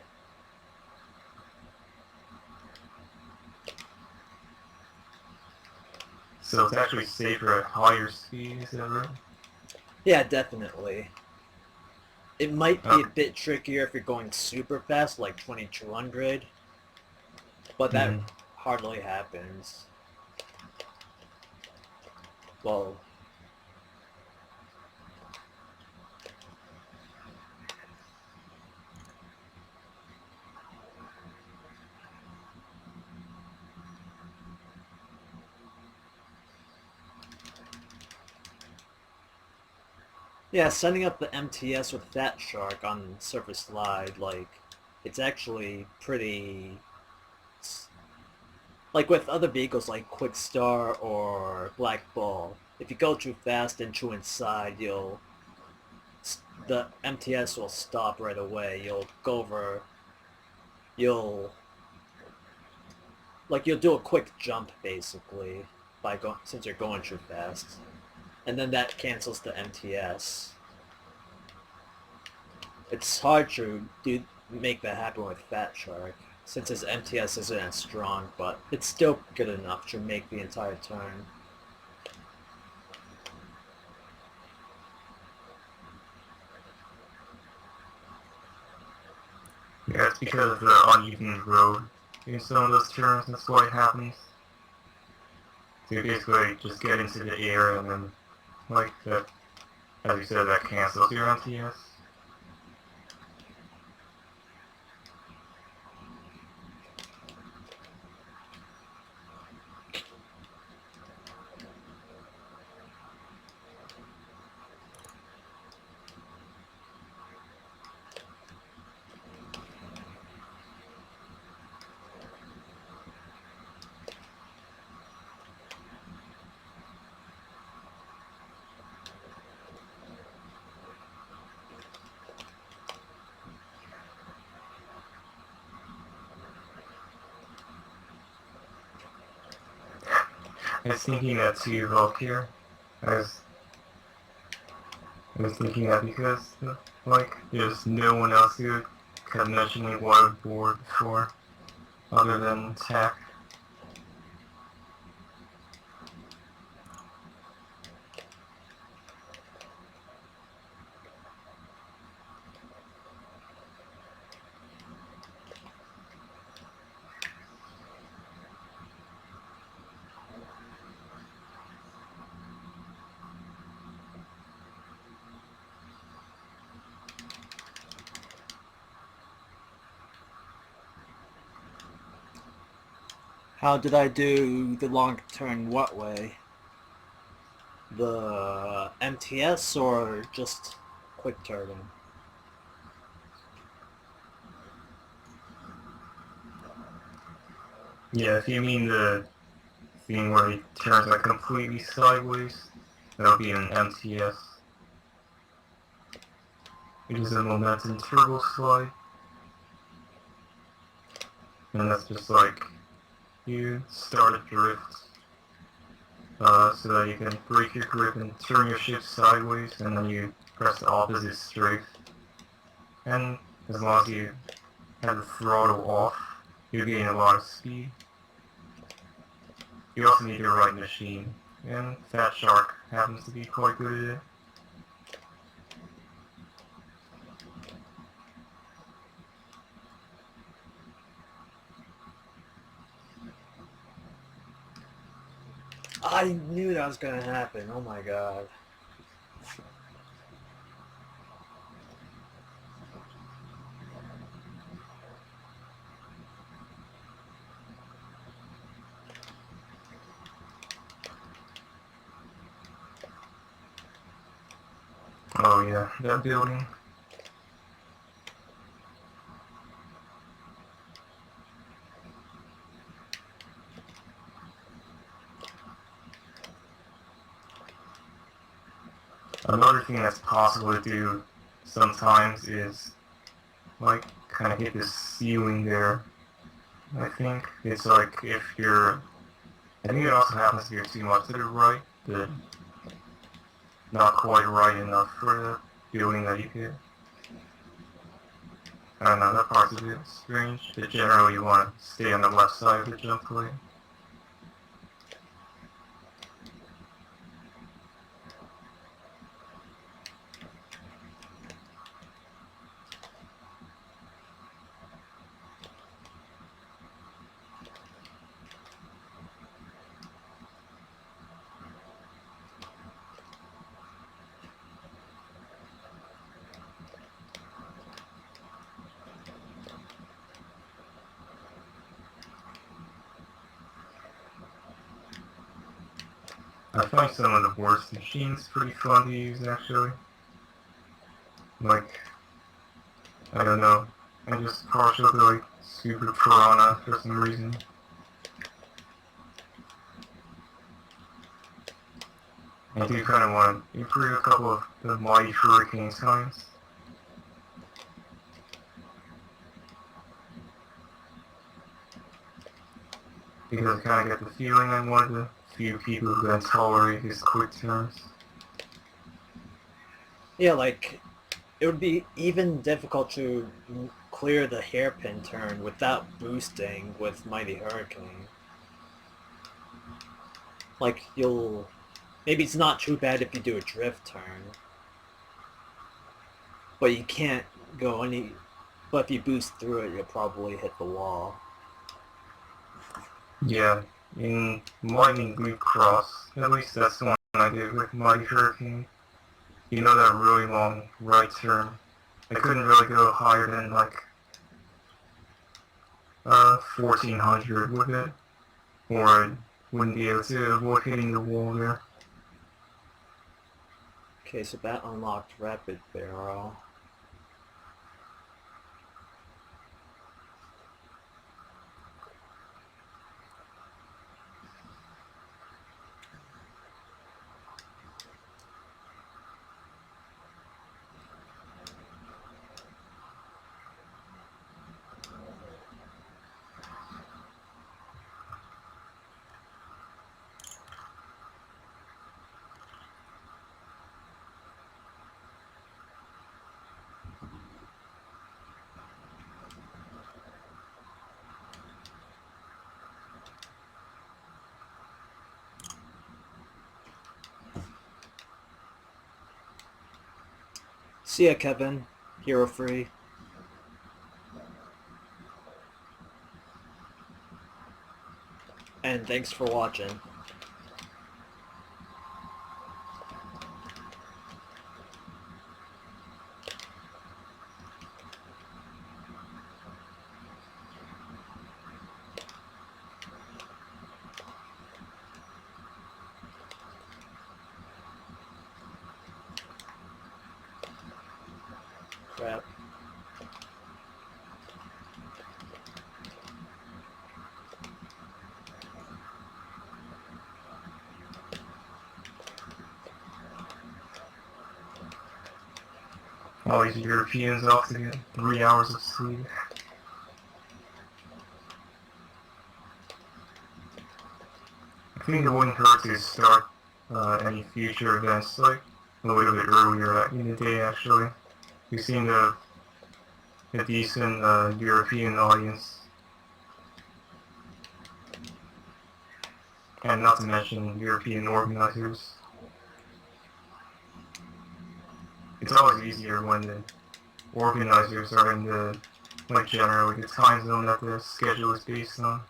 So it's actually safer at higher speeds, is that right? Yeah, definitely. It might be a bit trickier if you're going super fast, like 2200, but that hardly happens. Well, Yeah, setting up the MTS with Fat Shark on Surface Slide, like, it's actually pretty... Like with other vehicles like Quick Star or Black Bull, if you go too fast and too inside, the MTS will stop right away. You'll go over... You'll... Like, you'll do a quick jump, basically, since you're going too fast. And then that cancels the MTS. It's hard to make that happen with Fat Shark, since his MTS isn't as strong, but it's still good enough to make the entire turn. Yeah, it's because of the uneven road in some of those turns, that's why it happens. So you basically just get into the air and then, like, that, as you said, that cancels your MTS. I was thinking that too, Valkyr. I was thinking that because, like, there's no one else who kept mentioning waterboard before, other than Tech. How did I do the long turn what way? The MTS or just quick turning? Yeah, if you mean the thing where he turns like completely sideways, that'll be an MTS. It is a momentum turbo slide. And that's just like, you start a drift, so that you can break your grip and turn your ship sideways, and then you press the opposite strafe. And as long as you have the throttle off, you gain a lot of speed. You also need the right machine, and Fat Shark happens to be quite good at it. I knew that was gonna happen. Oh my god. Oh yeah, that building. Another thing that's possible to do sometimes is, like, kind of hit the ceiling there. I think it's like if you're, I think it also happens if you're too much to the right, but not quite right enough for the building that you hit. I don't know, that part's a bit strange, but generally you want to stay on the left side of the jump plate. I find some of the worst machines pretty fun to use, actually. like, I don't know, I'm just partial to like super piranha for some reason. I do kind of want to improve a couple of the mighty hurricane times. Because I kind of get the feeling I'm one of the few people who can tolerate his quick turns. Yeah, like, it would be even difficult to clear the hairpin turn without boosting with Mighty Hurricane. Like, maybe it's not too bad if you do a drift turn, but you can't go any... But if you boost through it, you'll probably hit the wall. Yeah, in Lightning Blue Cross, at least that's the one I did with Mighty Hurricane. You know that really long right turn. I couldn't really go higher than like 1400 with it, or I wouldn't be able to avoid hitting the wall there. Okay, so that unlocked Rapid Barrel. See ya, Kevin. Hero free. And thanks for watching. Crap. All these Europeans off to get 3 hours of sleep. I think it wouldn't hurt to start any future events like a little bit earlier in the day actually. We seem to have a decent European audience. And not to mention European organizers. It's always easier when the organizers are in the, like generally the time zone that the schedule is based on.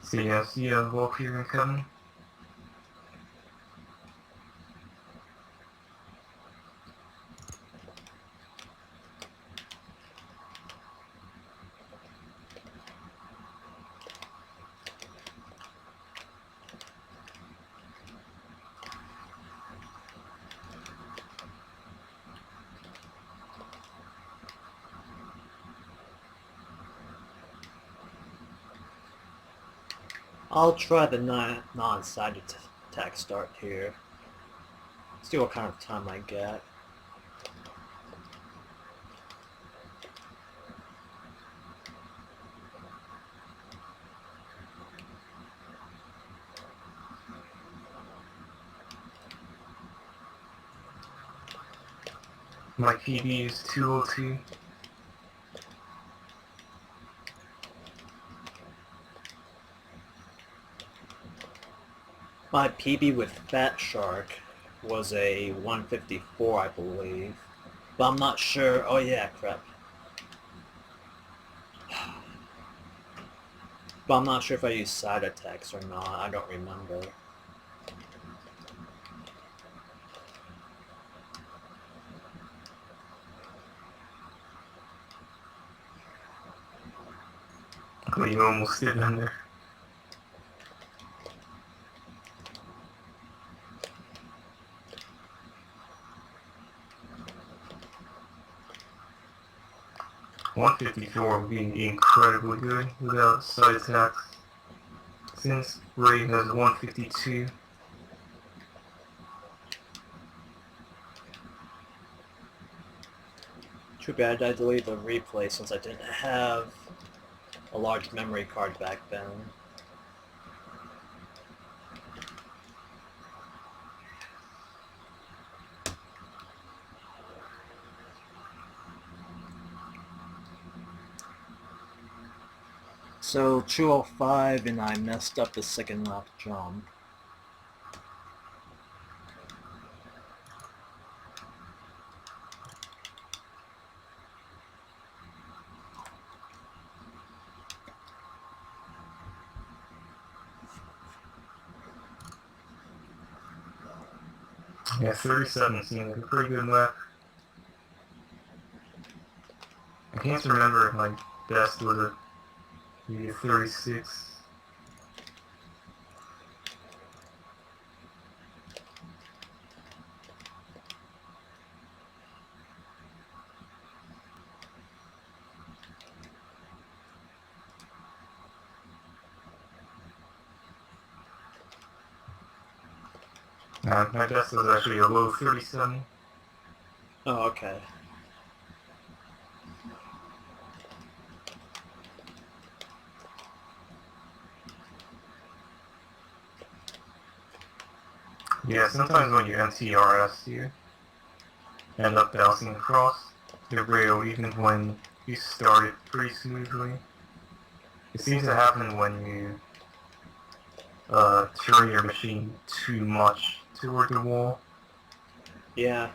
So yeah, see ya, walk here and Kevin. I'll try the non-side attack start here. See what kind of time I get. My PB is 202. My PB with Fat Shark was a 154, I believe. But I'm not sure. Oh yeah, crap. But I'm not sure if I use side attacks or not. I don't remember. But you almost did in there. .154 would be incredibly good without side attacks, since Ray has 152. Too bad I deleted the replay since I didn't have a large memory card back then. So 205 and I messed up the second lap jump. Yeah, 37 seems like a pretty good lap. I can't remember if my best was maybe a 36. My best was actually a low 37. Oh, okay. Yeah, sometimes when you MTRS, you end up bouncing across the rail even when you start it pretty smoothly. It seems to happen when you turn your machine too much toward the wall. Yeah.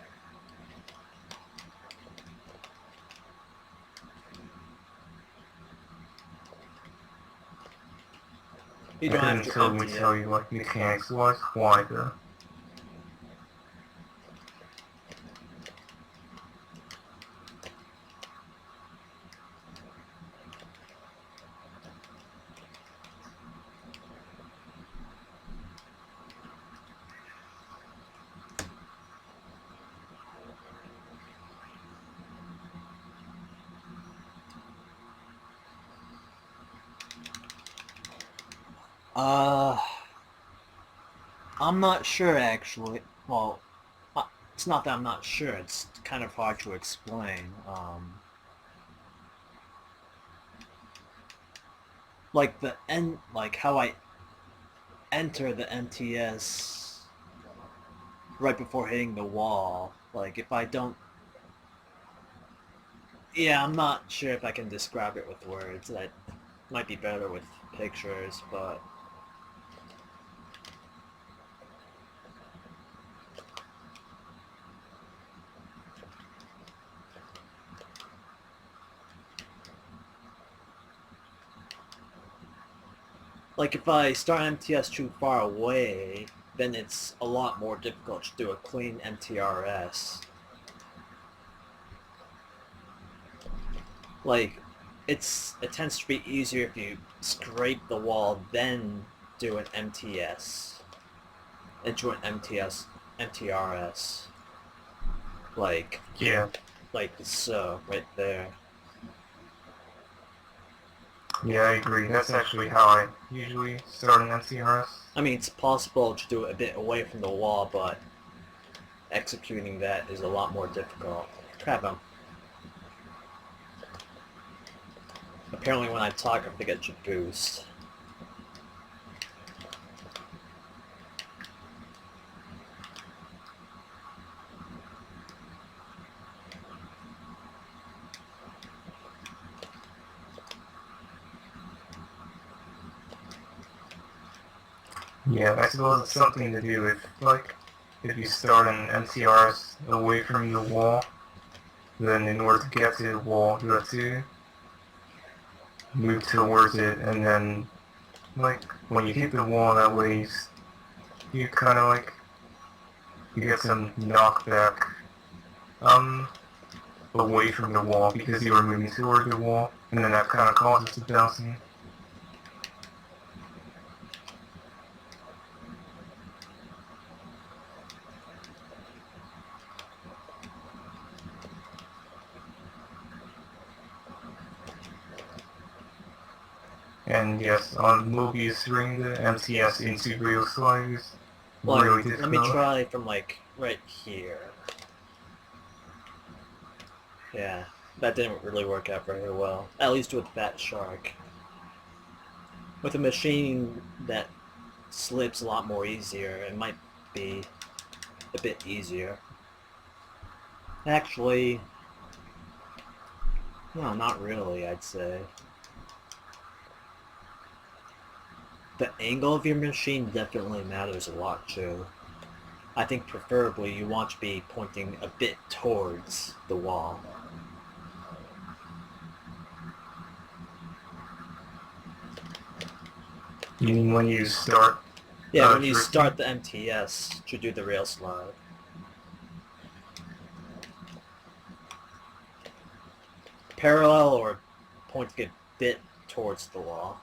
You don't I have couldn't to totally empty tell it. you like mechanics wise why though. I'm not sure actually. Well, it's not that I'm not sure. It's kind of hard to explain. Like like how I enter the MTS right before hitting the wall. Like if I don't, yeah, I'm not sure if I can describe it with words. That might be better with pictures, but. Like if I start MTS too far away, then it's a lot more difficult to do a clean MTRS. Like it tends to be easier if you scrape the wall then do an MTS into an MTRS. Like Yeah. Like so right there. Yeah, I agree. That's actually how I usually start an MCRS. I mean, it's possible to do it a bit away from the wall, but executing that is a lot more difficult. Crap, apparently when I talk, I forget to boost. Yeah, I suppose it's something to do with, like, if you start an MCRS away from the wall, then in order to get to the wall, you have to move towards it, and then, like, when you hit the wall that way, you kind of, like, you get some knockback, away from the wall, because you were moving toward the wall, and then that kind of causes the bouncing. And yes, on Mobius Ring, the MTS into real slide is Well, really let me difficult. try from like right here. Yeah, that didn't really work out very well. At least with Fat Shark. With a machine that slips a lot more easier, it might be a bit easier. Actually, no, not really, I'd say. The angle of your machine definitely matters a lot too. I think preferably you want to be pointing a bit towards the wall. You mean when you start? Yeah, when you drifting? start the MTS to do the rail slide. Parallel or pointing a bit towards the wall.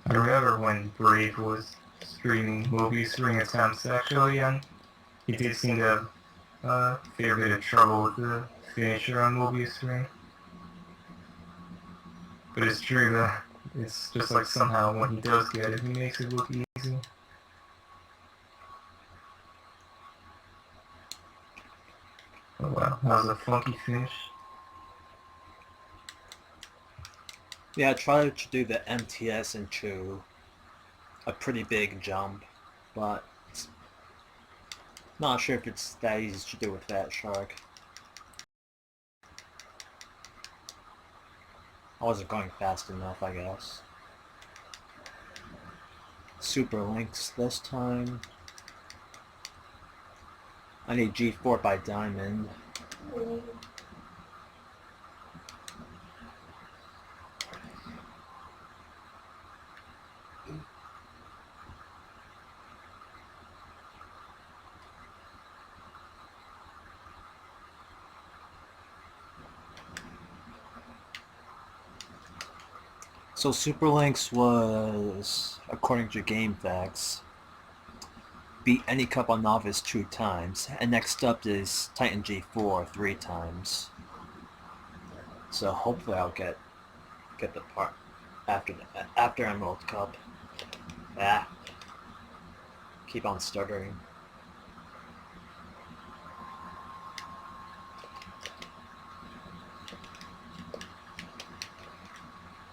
I remember when Brave was streaming Mobius Ring attempts actually, and he did seem to have a fair bit of trouble with the finisher on Mobius Ring. But it's true that it's just like somehow when he does get it, he makes it look easy. Oh wow, that was a funky finish. Yeah, I tried to do the MTS into a pretty big jump, but not sure if it's that easy to do with Fat Shark. I wasn't going fast enough, I guess. Super links this time. I need G4 by Diamond. So Super Links was, according to GameFAQs, beat any cup on Novice 2 times, and next up is Titan G4 3 times. So hopefully I'll get the part after Emerald Cup. Ah, keep on stuttering.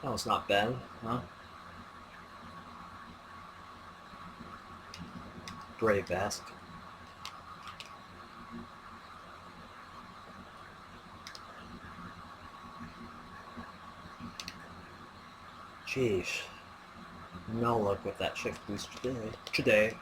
That was not bad, huh? Brave ask. Jeez. No luck with that shift boost today.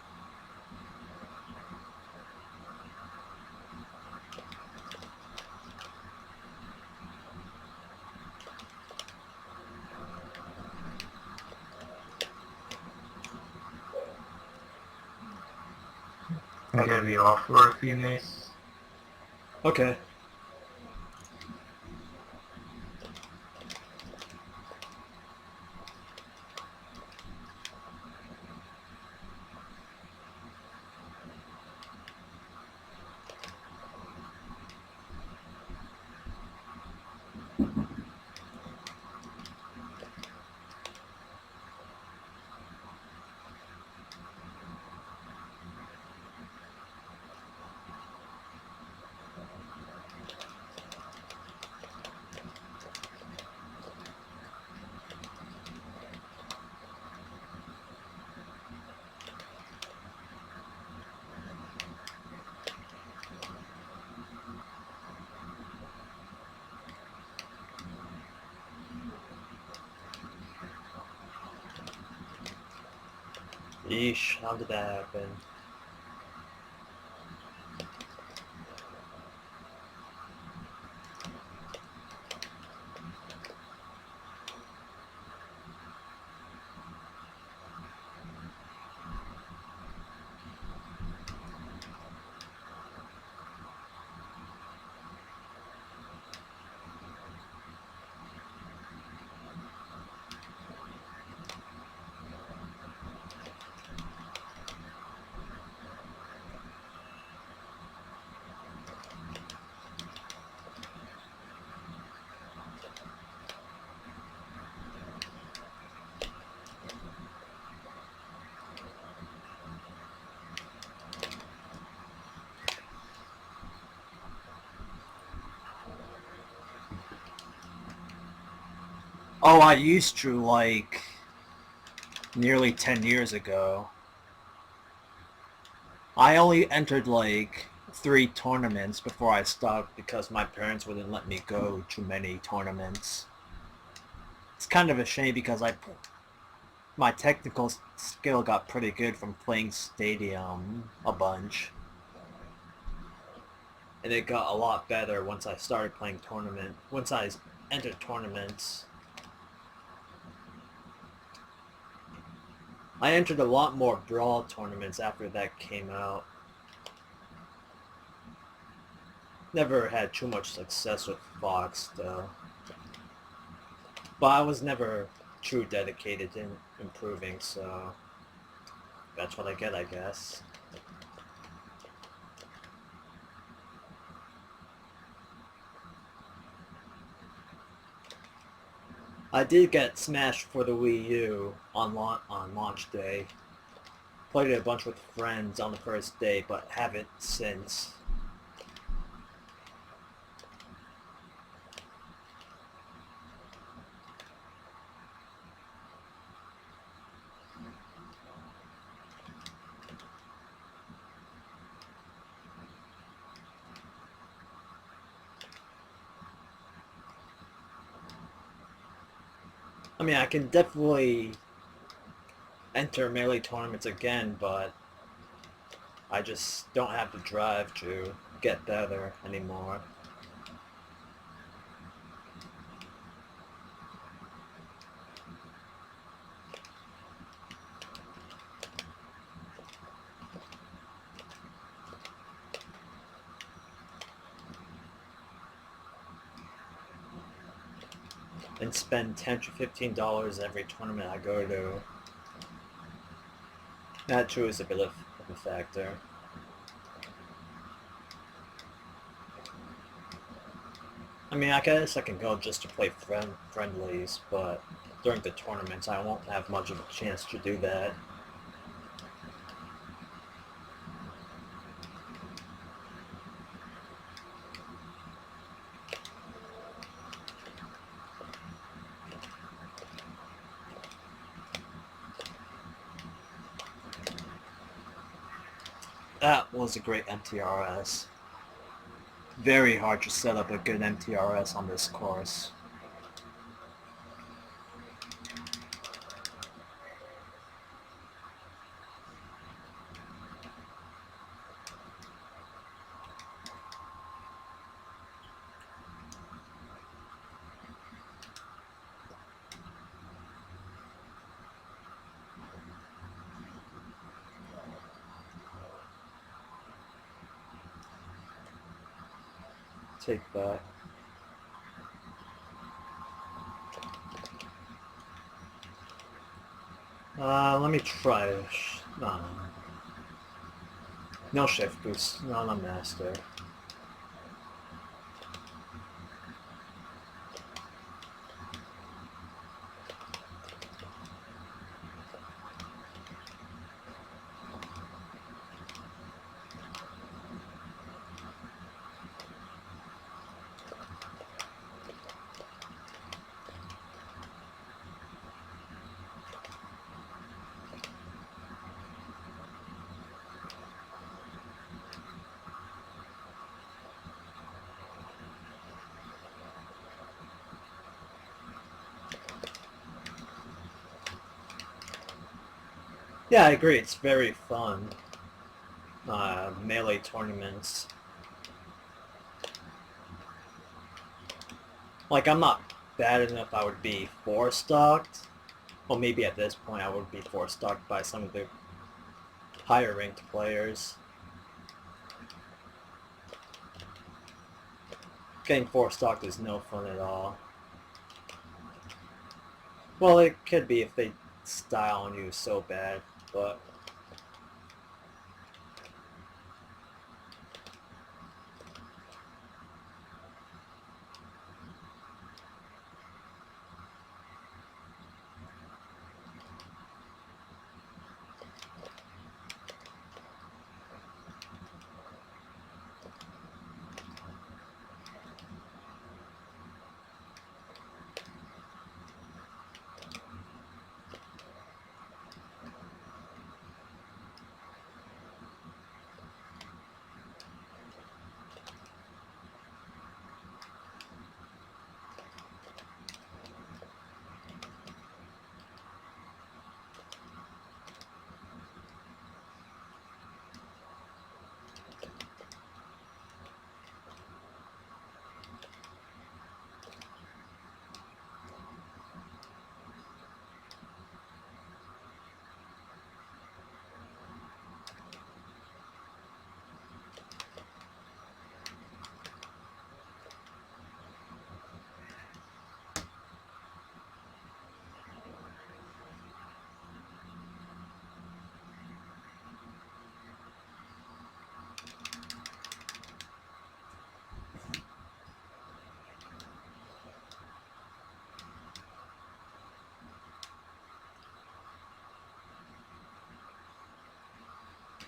I'm gonna be off for a few minutes. Okay. Yeesh, how did that happen? Oh, I used to, like, nearly 10 years ago. I only entered, like, 3 tournaments before I stopped because my parents wouldn't let me go to many tournaments. It's kind of a shame because my technical skill got pretty good from playing Stadium a bunch. And it got a lot better once I started playing once I entered tournaments. I entered a lot more Brawl tournaments after that came out. Never had too much success with Fox, though. But I was never too dedicated in improving, so that's what I get, I guess. I did get Smash for the Wii U on launch day. Played it a bunch with friends on the first day, but haven't since. I mean, I can definitely enter Melee tournaments again, but I just don't have the drive to get better anymore. And spend $10 to $15 every tournament I go to. That too is a bit of a factor. I mean, I guess I can go just to play friendlies, but during the tournaments I won't have much of a chance to do that. That was a great MTRS. Very hard to set up a good MTRS on this course. Take that. Let me try this. No shift boost, not a master. Yeah, I agree. It's very fun. Melee tournaments. Like, I'm not bad enough I would be 4-stocked. Well, maybe at this point I would be 4-stocked by some of the higher ranked players. Getting 4-stocked is no fun at all. Well, it could be if they style on you so bad, but...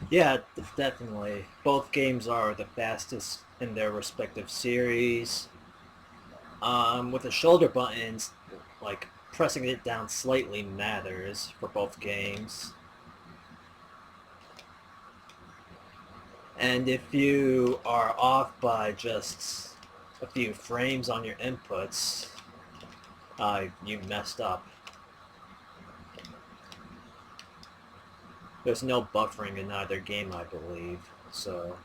Yeah, definitely. Both games are the fastest in their respective series. With the shoulder buttons, like, pressing it down slightly matters for both games. And if you are off by just a few frames on your inputs, you messed up. There's no buffering in either game, I believe, so...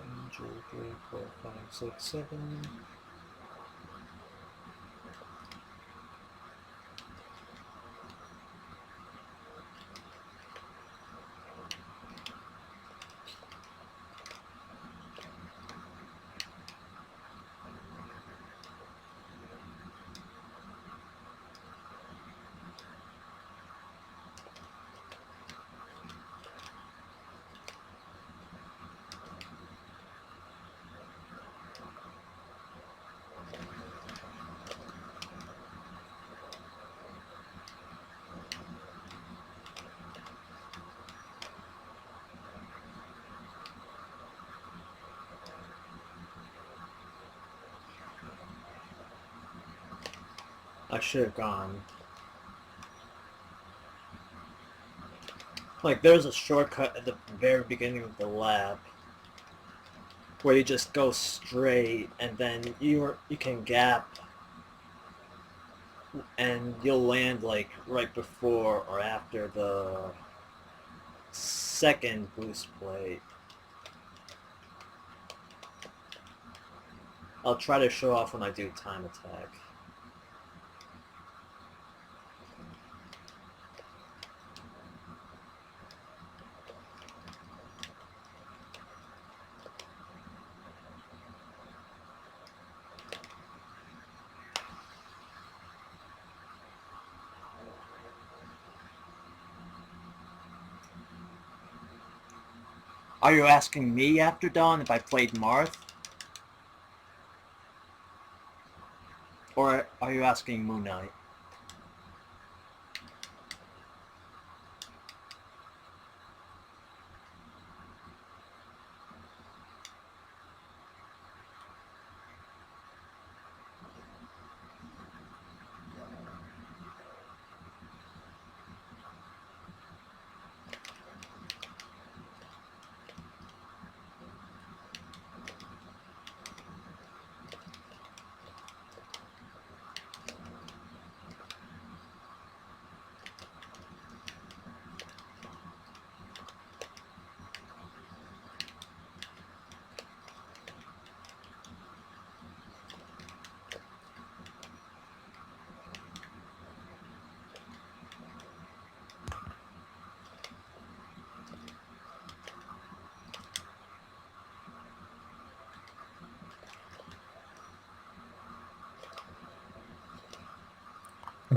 One, 2, 3, 4, 5, 6, 7... I should have gone. Like, there's a shortcut at the very beginning of the lab where you just go straight and then you can gap and you'll land like right before or after the second boost plate. I'll try to show off when I do time attack. Are you asking me after dawn if I played Marth? Or are you asking Moon Knight?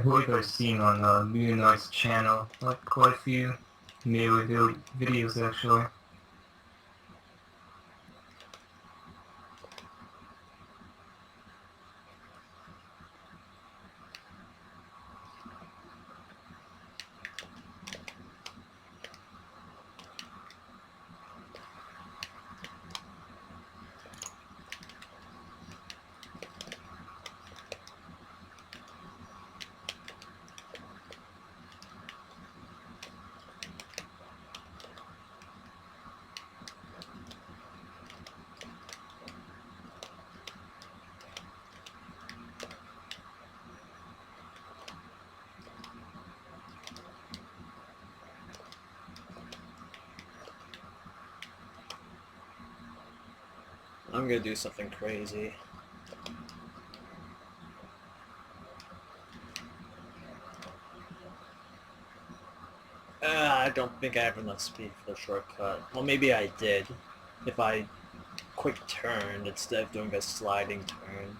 believe I've seen on Moon Knight's channel, like quite a few melee videos actually. I'm gonna do something crazy. I don't think I have enough speed for the shortcut. Well, maybe I did. If I quick turn instead of doing a sliding turn.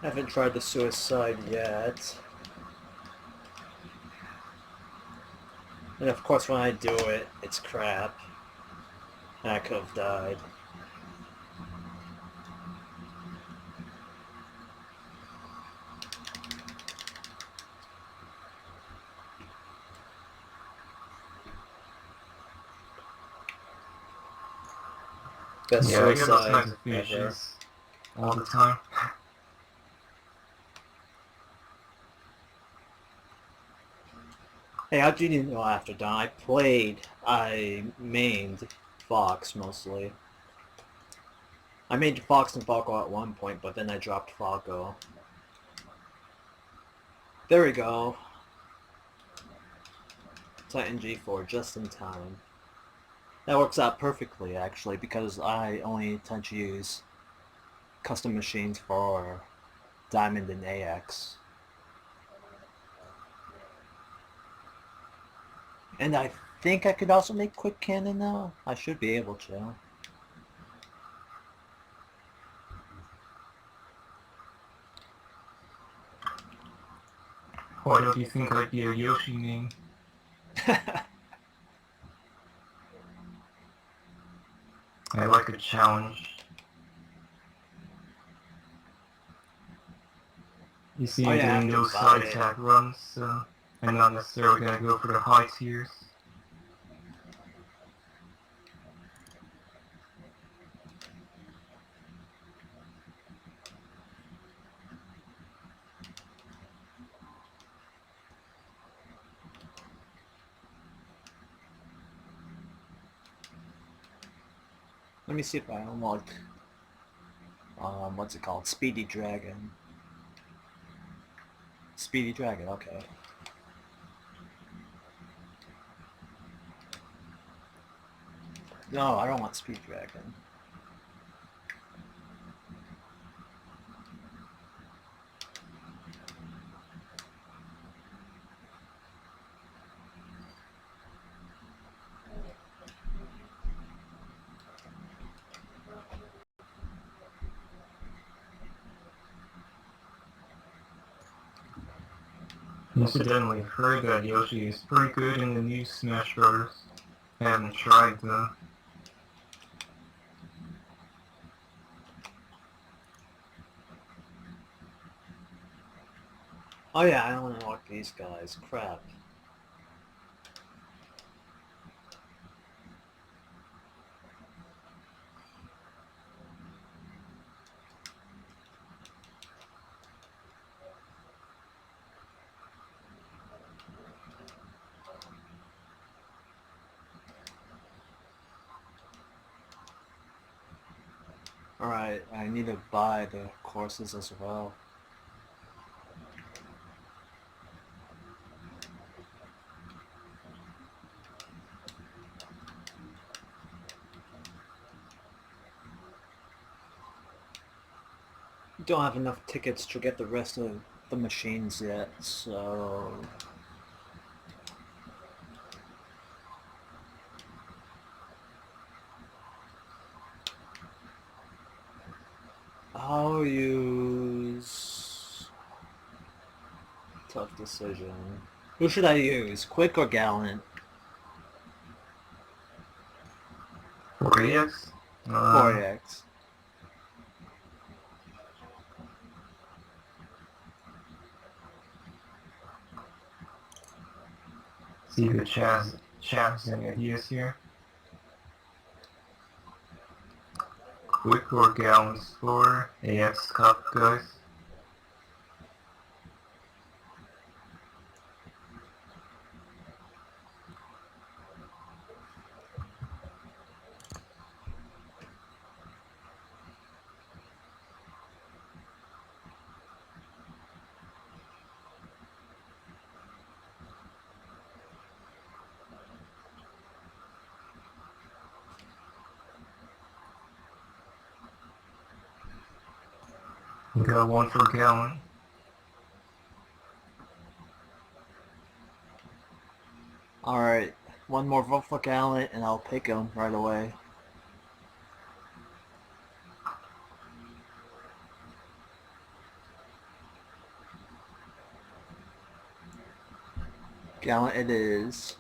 I haven't tried the suicide yet. And of course when I do it, it's crap. And I could have died. Best Yeah, I get those suicide kinds of ever. finishes all the time. Hey, how did you know after dawn? I mained Fox mostly. I made Fox and Falco at one point, but then I dropped Falco. There we go. Titan G4 just in time. That works out perfectly actually because I only tend to use custom machines for Diamond and AX. And I think I could also make quick cannon now. I should be able to. Why don't you think I'd be a Yoshi main? I like a challenge. You see, Oh, I'm yeah, doing those about side it. attack runs, so I'm not necessarily gonna go for the high tiers. Let me see if I unlock what's it called? Speedy Dragon. Speedy Dragon, okay. No, I don't want Speed Dragon. Incidentally, I've heard that Yoshi is pretty good in the new Smash Bros. I haven't tried though. Oh yeah, I don't unlock these guys. Crap. Alright, I need to buy the courses as well. don't have enough tickets to get the rest of the machines yet, so... I'll use... Tough decision. Who should I use? Quick or Gallant? 4AX? 4AX. See if Chaz has any ideas here. Quick or Gallons for AX Cup, guys? We got one for Gallon. Alright, one more vote for Gallant and I'll pick him right away. Gallant it is.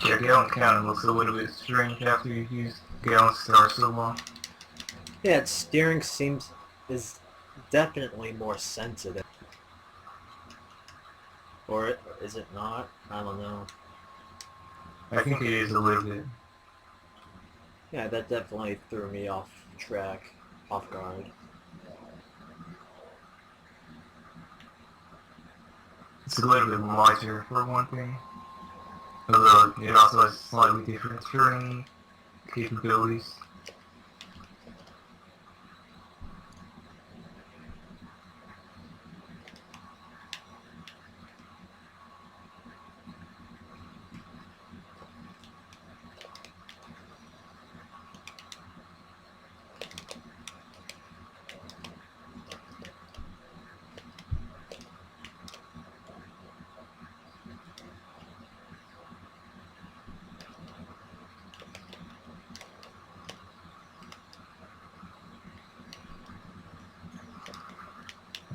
Yeah, Gallon counting looks a little bit strange after you've used Gallon Star so long. Yeah, its steering is definitely more sensitive. Or is it not? I don't know. I think it is a little bit. Yeah, that definitely threw me off track, off guard. It's a little bit lighter for one thing. Although it also has slightly different turning capabilities.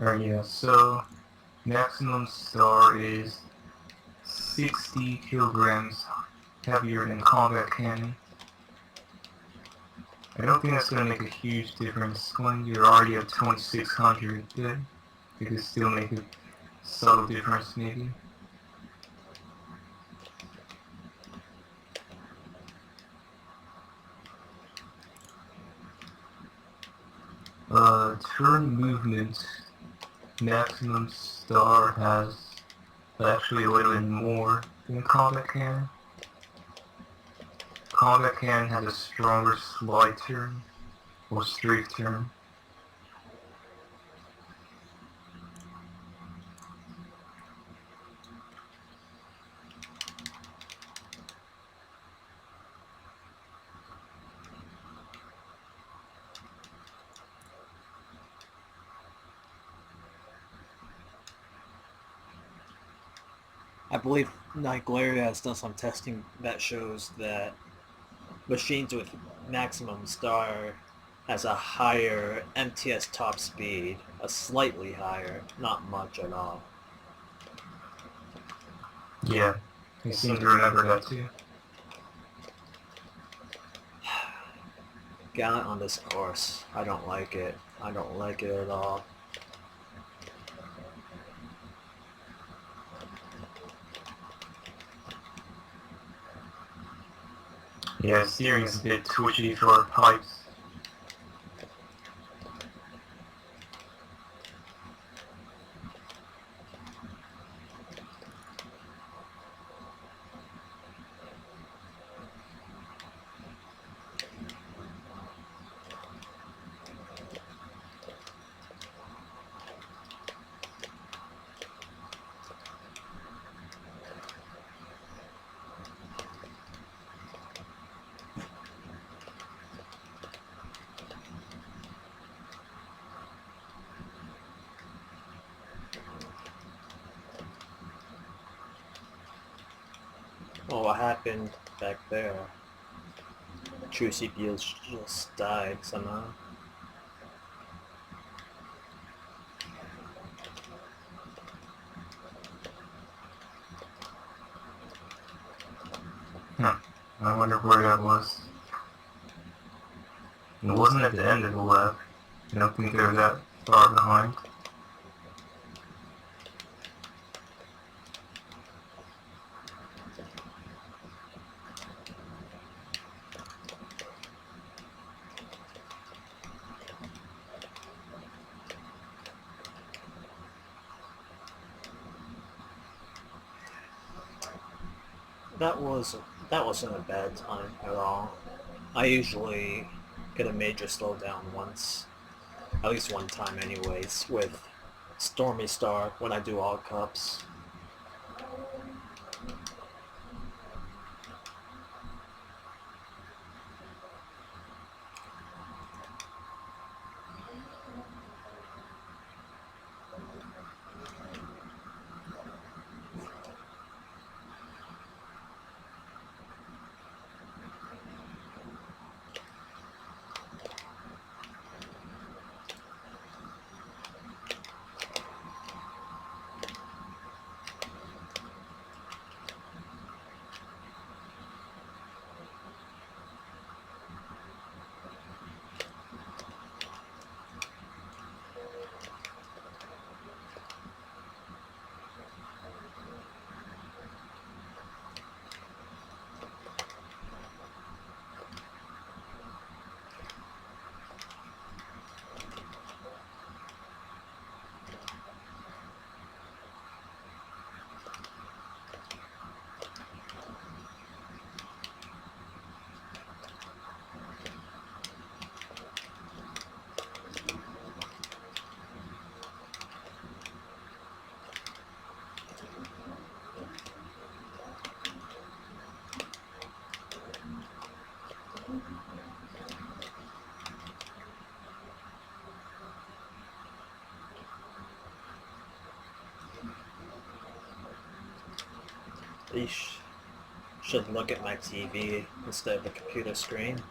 Alright, yeah, so maximum star is 60 kilograms heavier than combat cannon. I don't think that's going to make a huge difference when you're already at 2600, but it could still make a subtle difference maybe. Turn movement maximum star has actually a little bit more than combat cannon. Combat cannon has a stronger slide turn or streak turn. I believe Night Gloria has done some testing that shows that machines with maximum star has a higher MTS top speed, a slightly higher, not much at all. Yeah, I seem to remember that too. Gallant on this course. I don't like it. I don't like it at all. Yeah, steering is a bit twitchy for our pipes. Well, what happened back there? True CPU just died somehow. I wonder where that was. It wasn't at the end of the lab. I don't think they were that far behind. That wasn't a bad time at all. I usually get a major slowdown once, at least one time anyways, with Stormy Star when I do all cups. You should look at my TV instead of the computer screen.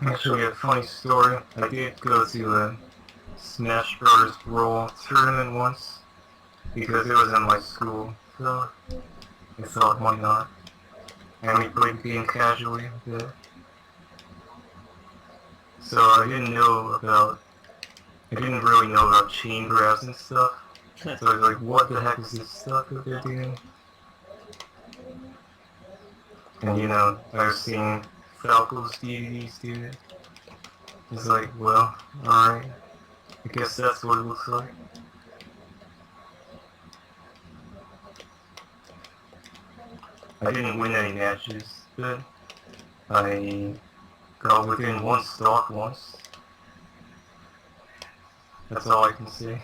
Actually, a funny story. I did go to a Smash Bros. Brawl tournament once because it was in my school, so I thought, why not? And we played the game casually a bit. So I didn't really know about chain grabs and stuff. So I was like, what the heck is this stuff that they're doing? And you know, I was seeing Falco's DVDs do it. It's like, well, alright. I guess that's what it looks like. I didn't win any matches, but I got within one stock once. That's all I can say.